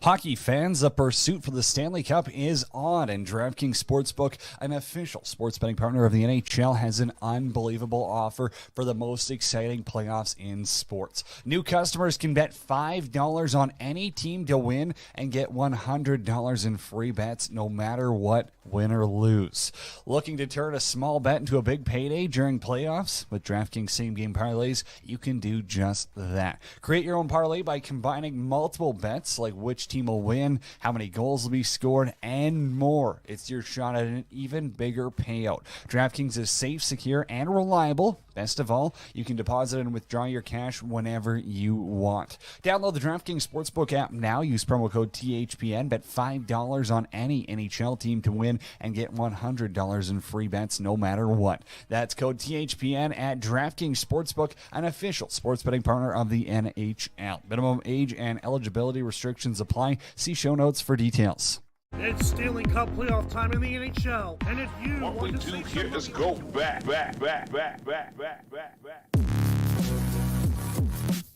Hockey fans, the pursuit for the Stanley Cup is on, and DraftKings Sportsbook, an official sports betting partner of the NHL, has an unbelievable offer for the most exciting playoffs in sports. New customers can bet $5 on any team to win and get $100 in free bets no matter what, win or lose. Looking to turn a small bet into a big payday during playoffs? With DraftKings same-game parlays, you can do just that. Create your own parlay by combining multiple bets like which team will win, how many goals will be scored, and more. It's your shot at an even bigger payout. DraftKings is safe, secure, and reliable. Best of all, you can deposit and withdraw your cash whenever you want. Download the DraftKings Sportsbook app now. Use promo code THPN. Bet $5 on any NHL team to win and get $100 in free bets no matter what. That's code THPN at DraftKings Sportsbook, an official sports betting partner of the NHL. Minimum age and eligibility restrictions apply. See show notes for details. It's Stanley Cup playoff time in the NHL, and if you What we want to do save here some is money, go back.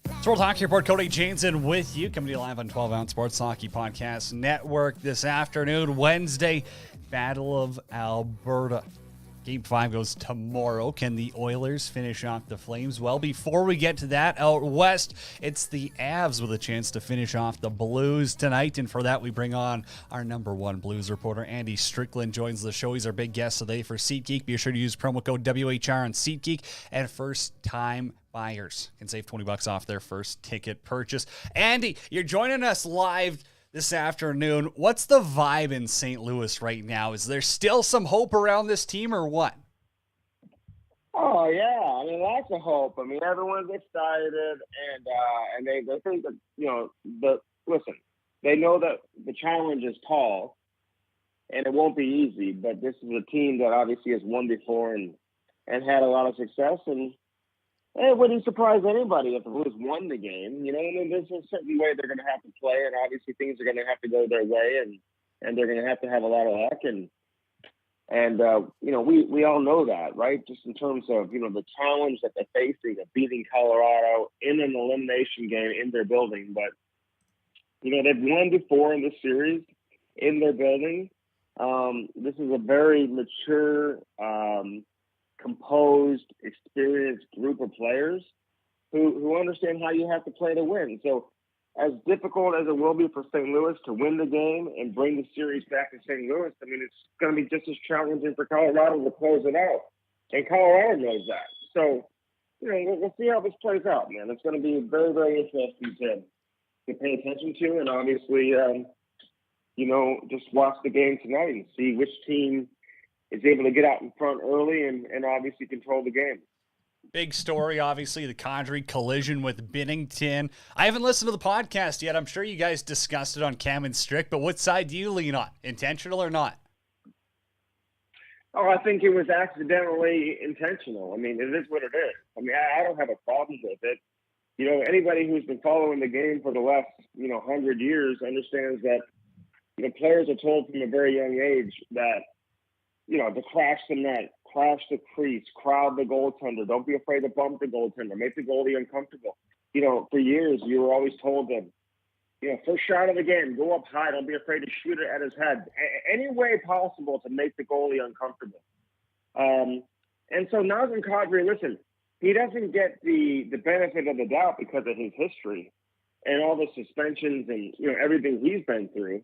It's World Hockey Report. Cody Janzen with you, coming to you live on 12-Ounce Sports Hockey Podcast Network this afternoon, Wednesday, Battle of Alberta. Game 5 goes tomorrow. Can the Oilers finish off the Flames? Well, before we get to that, out west, it's the Avs with a chance to finish off the Blues tonight. And for that, we bring on our number one Blues reporter, Andy Strickland, joins the show. He's our big guest today for SeatGeek. Be sure to use promo code WHR on SeatGeek, and first-time buyers can save $20 off their first ticket purchase. Andy, you're joining us live this afternoon. What's the vibe in St. Louis right now? Is there still some hope around this team or what? Oh yeah, I mean lots of hope. I mean everyone's excited, and they think that they know that the challenge is tall, and it won't be easy. But this is a team that obviously has won before and had a lot of success, and it wouldn't surprise anybody if the Blues won the game. You know, I mean, there's a certain way they're going to have to play, and obviously things are going to have to go their way, and they're going to have a lot of luck. And we all know that, right? Just in terms of, the challenge that they're facing of beating Colorado in an elimination game in their building. But, they've won before in this series in their building. This is a very mature, composed, experienced group of players who understand how you have to play to win. So as difficult as it will be for St. Louis to win the game and bring the series back to St. Louis, I mean, it's going to be just as challenging for Colorado to close it out. And Colorado knows that. So, we'll see how this plays out, man. It's going to be very, very interesting to pay attention to. And obviously, just watch the game tonight and see which team is able to get out in front early and obviously control the game. Big story, obviously, the Kadri collision with Binnington. I haven't listened to the podcast yet. I'm sure you guys discussed it on Cam and Strick, but what side do you lean on? Intentional or not? Oh, I think it was accidentally intentional. I mean, it is what it is. I mean, I don't have a problem with it. Anybody who's been following the game for the last, 100 years understands that, players are told from a very young age that, to crash the net, crash the crease, crowd the goaltender. Don't be afraid to bump the goaltender. Make the goalie uncomfortable. For years, you were always told that, first shot of the game, go up high. Don't be afraid to shoot it at his head. Any way possible to make the goalie uncomfortable. And so Nazem Kadri, listen, he doesn't get the benefit of the doubt because of his history and all the suspensions and, everything he's been through.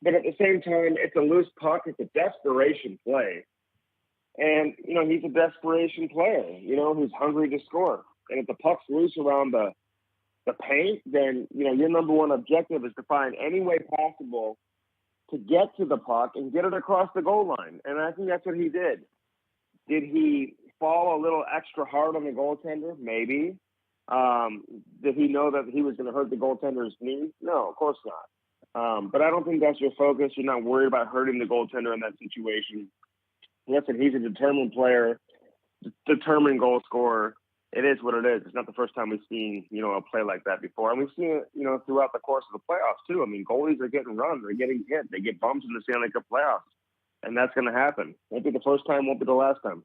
But at the same time, it's a loose puck. It's a desperation play. And, he's a desperation player, who's hungry to score. And if the puck's loose around the paint, then, your number one objective is to find any way possible to get to the puck and get it across the goal line. And I think that's what he did. Did he fall a little extra hard on the goaltender? Maybe. Did he know that he was going to hurt the goaltender's knee? No, of course not. But I don't think that's your focus. You're not worried about hurting the goaltender in that situation. Listen, he's a determined player, determined goal scorer, it is what it is. It's not the first time we've seen, a play like that before. And we've seen it, throughout the course of the playoffs too. I mean, goalies are getting run. They're getting hit. They get bumps in the Stanley Cup playoffs. And that's going to happen. Won't be the first time, won't be the last time.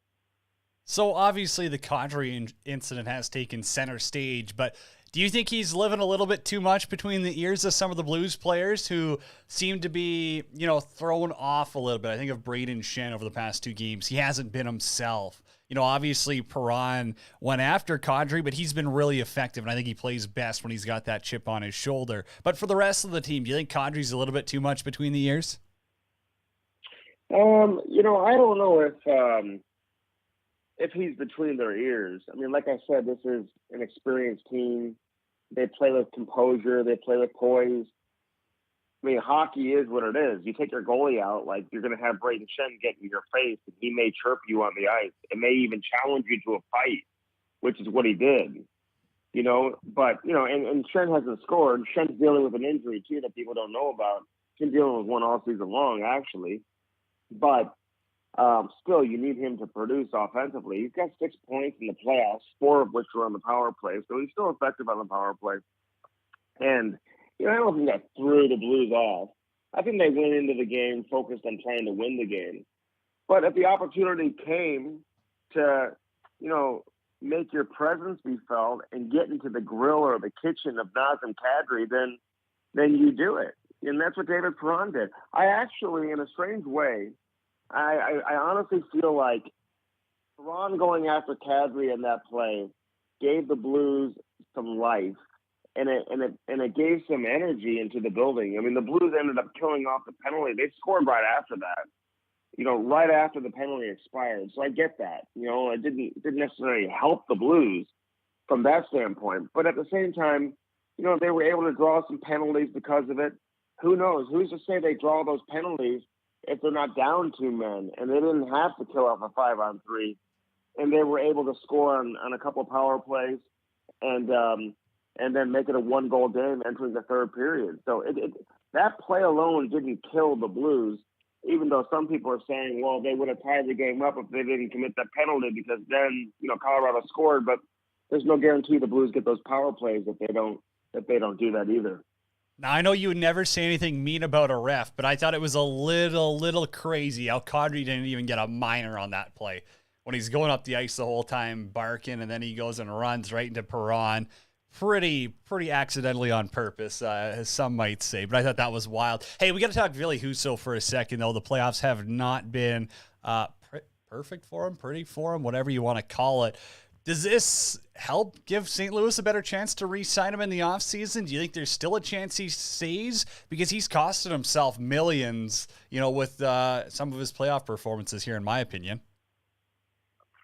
So obviously the Kadri incident has taken center stage, but do you think he's living a little bit too much between the ears of some of the Blues players who seem to be, thrown off a little bit? I think of Braden Shen over the past 2 games. He hasn't been himself. Obviously Perron went after Kadri, but he's been really effective, and I think he plays best when he's got that chip on his shoulder. But for the rest of the team, do you think Kadri's a little bit too much between the ears? I don't know if he's between their ears. I mean, like I said, this is an experienced team. They play with composure. They play with poise. I mean, hockey is what it is. You take your goalie out, like you're going to have Braden Shen get in your face, and he may chirp you on the ice. It may even challenge you to a fight, which is what he did. But, and Shen hasn't scored. Shen's dealing with an injury, too, that people don't know about. He's dealing with one all season long, actually. But still, you need him to produce offensively. He's got 6 points in the playoffs, 4 of which were on the power play. So he's still effective on the power play. And, I don't think that threw the Blues off. I think they went into the game focused on trying to win the game. But if the opportunity came to, make your presence be felt and get into the grill or the kitchen of Nazem Kadri, then you do it. And that's what David Perron did. I actually, in a strange way, I honestly feel like Perron going after Kadri in that play gave the Blues some life, and it gave some energy into the building. I mean, the Blues ended up killing off the penalty. They scored right after that, right after the penalty expired. So I get that. It didn't necessarily help the Blues from that standpoint. But at the same time, they were able to draw some penalties because of it. Who knows? Who's to say they draw those penalties if they're not down 2 men, and they didn't have to kill off a 5-on-3, and they were able to score on a couple of power plays, and then make it a 1-goal game entering the 3rd period. So that play alone didn't kill the Blues, even though some people are saying, well, they would have tied the game up if they didn't commit that penalty because then Colorado scored. But there's no guarantee the Blues get those power plays if they don't do that either. Now, I know you would never say anything mean about a ref, but I thought it was a little crazy how Kadri didn't even get a minor on that play. When he's going up the ice the whole time, barking, and then he goes and runs right into Perron. Pretty accidentally on purpose, as some might say, but I thought that was wild. Hey, we got to talk Ville Husso for a second, though. The playoffs have not been perfect for him, pretty for him, whatever you want to call it. Does this help give St. Louis a better chance to re-sign him in the offseason? Do you think there's still a chance he stays? Because he's costed himself millions, with some of his playoff performances here, in my opinion.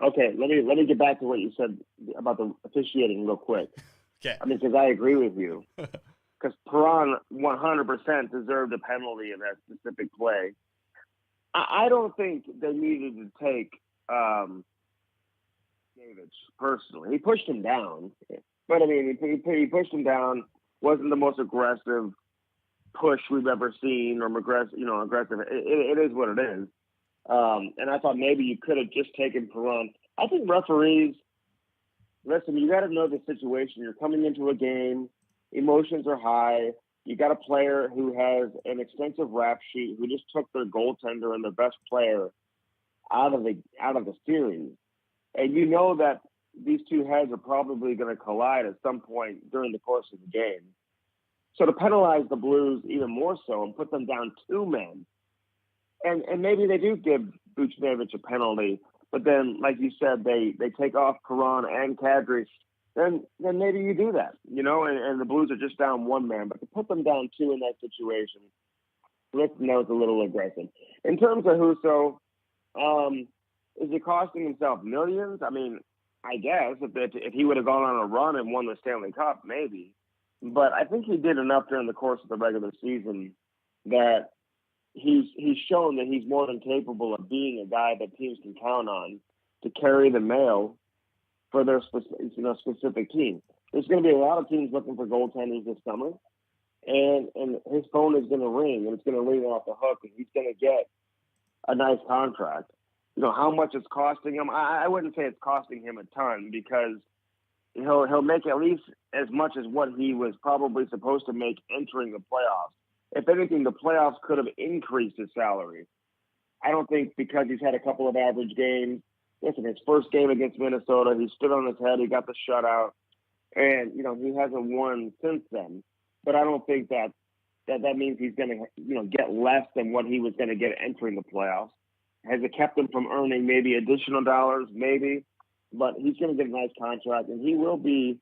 Okay, let me get back to what you said about the officiating real quick. Okay. I mean, because I agree with you. Because Perron 100% deserved a penalty in that specific play. I don't think they needed to take David personally. He pushed him down, but I mean, he pushed him down. Wasn't the most aggressive push we've ever seen, or aggressive. It is what it is. And I thought maybe you could have just taken Perron. I think referees, listen, you got to know the situation. You're coming into a game, emotions are high. You got a player who has an extensive rap sheet, who just took their goaltender and their best player out of the series. And you know that these two heads are probably going to collide at some point during the course of the game. So to penalize the Blues even more so and put them down 2 men, and maybe they do give Buchnevich a penalty, but then, like you said, they take off Perron and Kadri, then maybe you do that, and the Blues are just down 1 man. But to put them down 2 in that situation, listen, that was a little aggressive. In terms of Husso, is he costing himself millions? I mean, I guess if he would have gone on a run and won the Stanley Cup, maybe. But I think he did enough during the course of the regular season that he's shown that he's more than capable of being a guy that teams can count on to carry the mail for their specific team. There's going to be a lot of teams looking for goaltenders this summer, and his phone is going to ring, and it's going to ring off the hook, and he's going to get a nice contract. How much it's costing him? I wouldn't say it's costing him a ton, because he'll make at least as much as what he was probably supposed to make entering the playoffs. If anything, the playoffs could have increased his salary. I don't think because he's had a couple of average games. Listen, his first game against Minnesota, he stood on his head, he got the shutout, and he hasn't won since then. But I don't think that means he's going to get less than what he was going to get entering the playoffs. Has it kept him from earning maybe additional dollars? Maybe. But he's going to get a nice contract, and he will be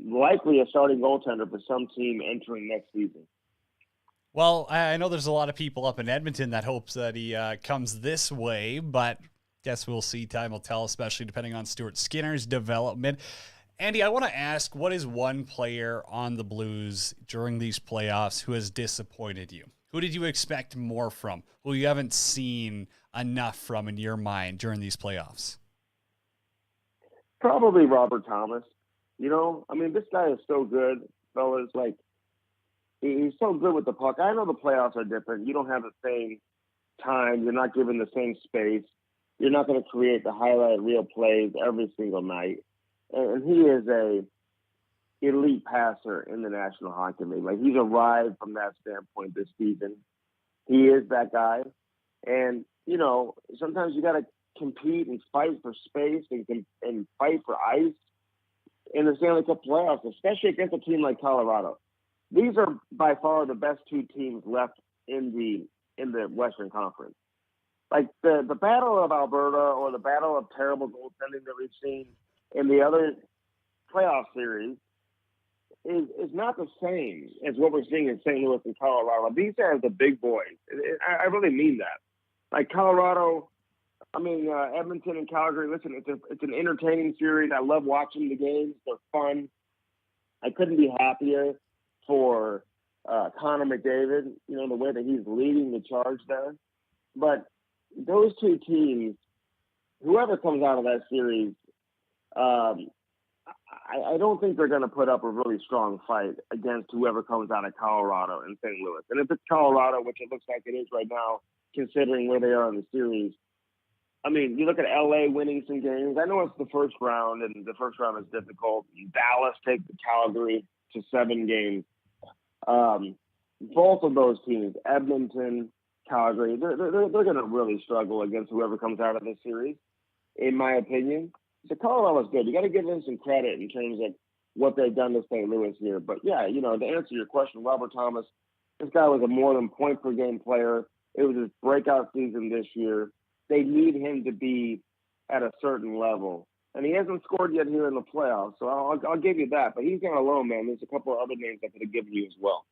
likely a starting goaltender for some team entering next season. Well, I know there's a lot of people up in Edmonton that hopes that he comes this way, but guess we'll see. Time will tell, especially depending on Stuart Skinner's development. Andy, I want to ask, what is one player on the Blues during these playoffs who has disappointed you? Who did you expect more from? Who you haven't seen enough from in your mind during these playoffs? Probably Robert Thomas. This guy is so good, fellas. Like, he's so good with the puck. I know the playoffs are different. You don't have the same time. You're not given the same space. You're not going to create the highlight reel plays every single night. And he is a elite passer in the National Hockey League. Like, he's arrived from that standpoint this season. He is that guy. And, sometimes you got to compete and fight for space and fight for ice in the Stanley Cup playoffs, especially against a team like Colorado. These are by far the best two teams left in the Western Conference. Like the Battle of Alberta or the Battle of terrible goaltending that we've seen in the other playoff series is not the same as what we're seeing in St. Louis and Colorado. These are the big boys. I really mean that. Like Colorado, Edmonton and Calgary, listen, it's an entertaining series. I love watching the games. They're fun. I couldn't be happier for Connor McDavid, the way that he's leading the charge there. But those two teams, whoever comes out of that series, I don't think they're going to put up a really strong fight against whoever comes out of Colorado and St. Louis. And if it's Colorado, which it looks like it is right now, considering where they are in the series, you look at LA winning some games. I know it's the first round, and the first round is difficult. Dallas takes Calgary to 7 games. Both of those teams, Edmonton, Calgary, they're going to really struggle against whoever comes out of this series, in my opinion. So Colorado's good. You got to give them some credit in terms of what they've done to St. Louis here. But yeah, to answer your question, Robert Thomas, this guy was a more than point per game player. It was his breakout season this year. They need him to be at a certain level. And he hasn't scored yet here in the playoffs, so I'll give you that. But he's not alone, man. There's a couple of other names I could have given you as well.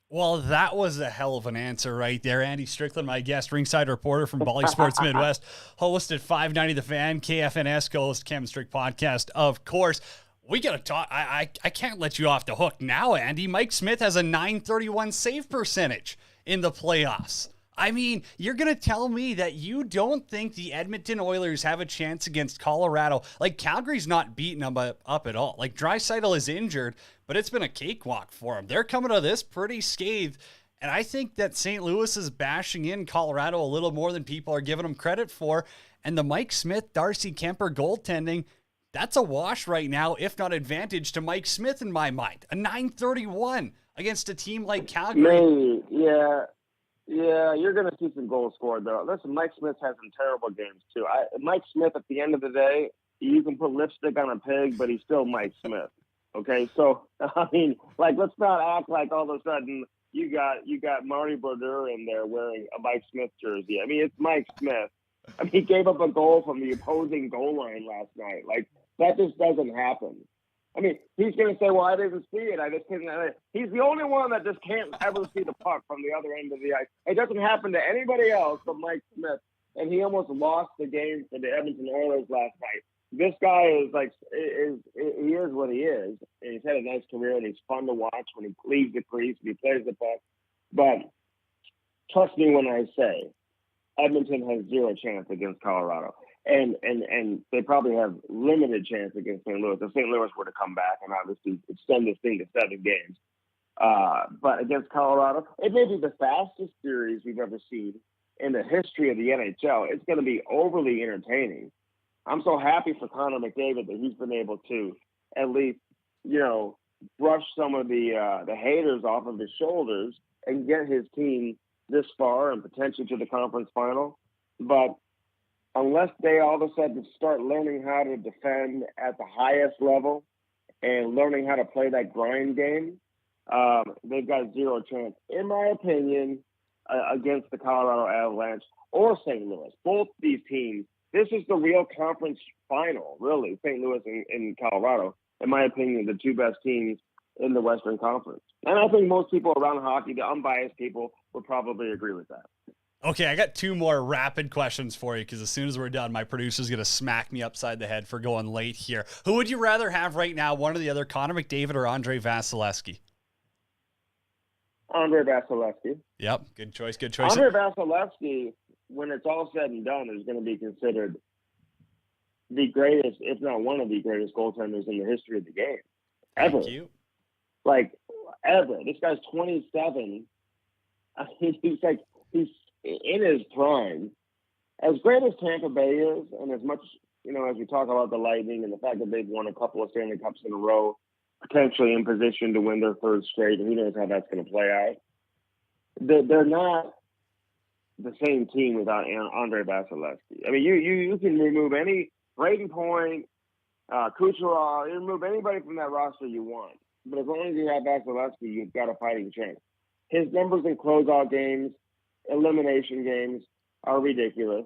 Well, that was a hell of an answer right there. Andy Strickland, my guest, ringside reporter from Bally Sports Midwest, host at 590 The Fan, KFNS, co-host Cam Strick podcast, of course. We got to talk. I can't let you off the hook now, Andy. Mike Smith has a .931 save percentage in the playoffs. You're going to tell me that you don't think the Edmonton Oilers have a chance against Colorado. Like, Calgary's not beating them up at all. Like, Draisaitl is injured, but it's been a cakewalk for them. They're coming to this pretty scathed. And I think that St. Louis is bashing in Colorado a little more than people are giving them credit for. And the Mike Smith, Darcy Kemper goaltending, that's a wash right now, if not advantage to Mike Smith in my mind. A .931 against a team like Calgary. Maybe, yeah. Yeah, you're going to see some goals scored, though. Listen, Mike Smith has some terrible games, too. Mike Smith, at the end of the day, you can put lipstick on a pig, but he's still Mike Smith. Okay? So, let's not act like all of a sudden you got Marty Brodeur in there wearing a Mike Smith jersey. It's Mike Smith. He gave up a goal from the opposing goal line last night. That just doesn't happen. He's going to say, well, I didn't see it. I just couldn't. He's the only one that just can't ever see the puck from the other end of the ice. It doesn't happen to anybody else but Mike Smith. And he almost lost the game for the Edmonton Oilers last night. This guy is he is what he is. And he's had a nice career, and he's fun to watch when he leaves the crease and he plays the puck. But trust me when I say Edmonton has zero chance against Colorado. And they probably have limited chance against St. Louis. If St. Louis were to come back and obviously extend this thing to 7 games. But against Colorado, it may be the fastest series we've ever seen in the history of the NHL. It's going to be overly entertaining. I'm so happy for Connor McDavid that he's been able to at least, you know, brush some of the haters off of his shoulders and get his team this far and potentially to the conference final. But unless they all of a sudden start learning how to defend at the highest level and learning how to play that grind game, they've got zero chance, in my opinion, against the Colorado Avalanche or St. Louis. Both these teams, this is the real conference final, really, St. Louis and Colorado, in my opinion, the two best teams in the Western Conference. And I think most people around hockey, the unbiased people, would probably agree with that. Okay, I got two more rapid questions for you because as soon as we're done, my producer's going to smack me upside the head for going late here. Who would you rather have right now, one or the other, Connor McDavid or Andrei Vasilevsky? Andrei Vasilevsky. Yep, good choice, good choice. Andrei Vasilevsky, when it's all said and done, is going to be considered the greatest, if not one of the greatest goaltenders in the history of the game. Ever. Thank you. Like, ever. This guy's 27. I mean, he's in his prime. As great as Tampa Bay is, and as much, you know, as we talk about the Lightning and the fact that they've won a couple of Stanley Cups in a row, potentially in position to win their third straight, and who knows how that's going to play out. They're not the same team without Andrei Vasilevsky. I mean, you can remove any Braden Point, Kucherov, you remove anybody from that roster you want. But as long as you have Vasilevsky, you've got a fighting chance. His numbers in closeout games, elimination games are ridiculous.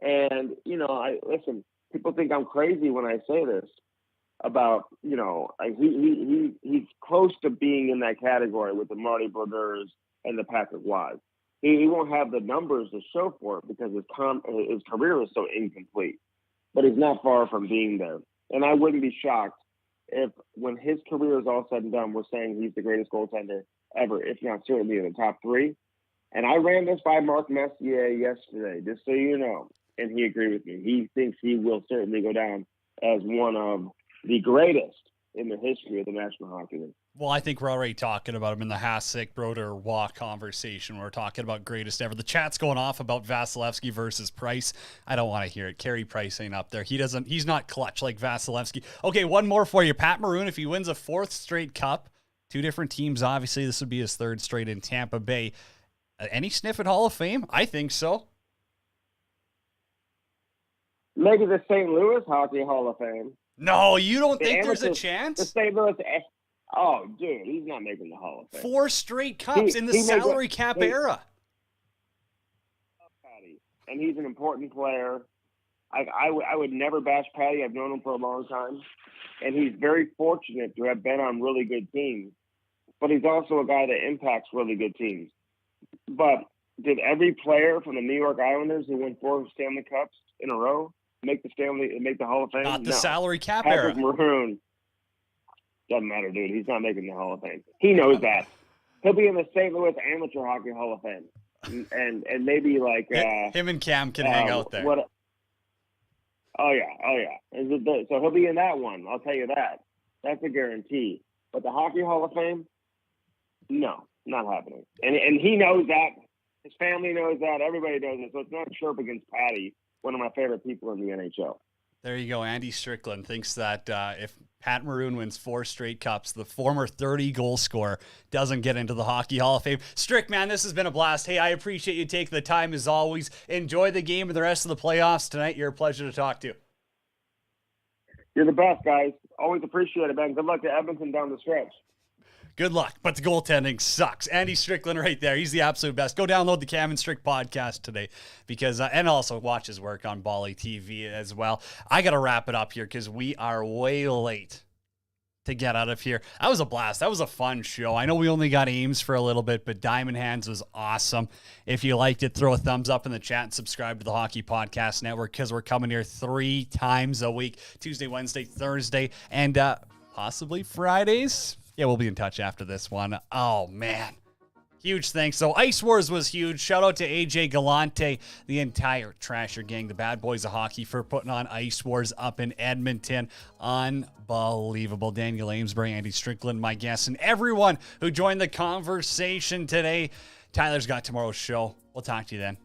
And, you know, listen, people think I'm crazy when I say this about, you know, he's close to being in that category with the Marty Brodeurs and the Patrick Roys. He won't have the numbers to show for it because his career is so incomplete. But he's not far from being there. And I wouldn't be shocked if when his career is all said and done, we're saying he's the greatest goaltender ever, if not certainly in the top three. And I ran this by Mark Messier yesterday, just so you know, and he agreed with me. He thinks he will certainly go down as one of the greatest in the history of the National Hockey League. Well, I think we're already talking about him in the Hasek, Broder, Waugh conversation. We're talking about greatest ever. The chat's going off about Vasilevsky versus Price. I don't want to hear it. Carey Price ain't up there. He's not clutch like Vasilevsky. Okay, one more for you. Pat Maroon, if he wins a fourth straight cup, two different teams, obviously this would be his third straight in Tampa Bay. Any sniff at Hall of Fame? I think so. Maybe the St. Louis Hockey Hall of Fame. No, you don't think there's a chance? The St. Louis. Oh, dude, he's not making the Hall of Fame. 4 straight cups in the salary cap era. And he's an important player. I would never bash Patty. I've known him for a long time. And he's very fortunate to have been on really good teams. But he's also a guy that impacts really good teams. But did every player from the New York Islanders who won 4 Stanley Cups in a row make the Hall of Fame? Not the salary cap Patrick era. Maroon. Doesn't matter, dude. He's not making the Hall of Fame. He knows that. He'll be in the St. Louis Amateur Hockey Hall of Fame. And maybe like... him and Cam can hang out there. Oh, yeah. So he'll be in that one. I'll tell you that. That's a guarantee. But the Hockey Hall of Fame? No, not happening. And he knows that. His family knows that. Everybody knows it. So it's not a chirp against Patty, one of my favorite people in the NHL. There you go. Andy Strickland thinks that if Pat Maroon wins 4 straight cups, the former 30-goal scorer doesn't get into the Hockey Hall of Fame. Strick, man, this has been a blast. Hey, I appreciate you taking the time as always. Enjoy the game and the rest of the playoffs tonight. You're a pleasure to talk to. You're the best, guys. Always appreciate it, man. Good luck to Edmonton down the stretch. Good luck, but the goaltending sucks. Andy Strickland right there. He's the absolute best. Go download the Cam and Strick podcast today because, and also watch his work on Bally TV as well. I got to wrap it up here because we are way late to get out of here. That was a blast. That was a fun show. I know we only got Ames for a little bit, but Diamond Hands was awesome. If you liked it, throw a thumbs up in the chat and subscribe to the Hockey Podcast Network because we're coming here 3 times a week, Tuesday, Wednesday, Thursday, and possibly Fridays. Yeah, we'll be in touch after this one. Oh, man. Huge thanks. So Ice Wars was huge. Shout out to AJ Galante, the entire Trasher gang, the bad boys of hockey for putting on Ice Wars up in Edmonton. Unbelievable. Daniel Amesbury, Andy Strickland, my guests, and everyone who joined the conversation today. Tyler's got tomorrow's show. We'll talk to you then.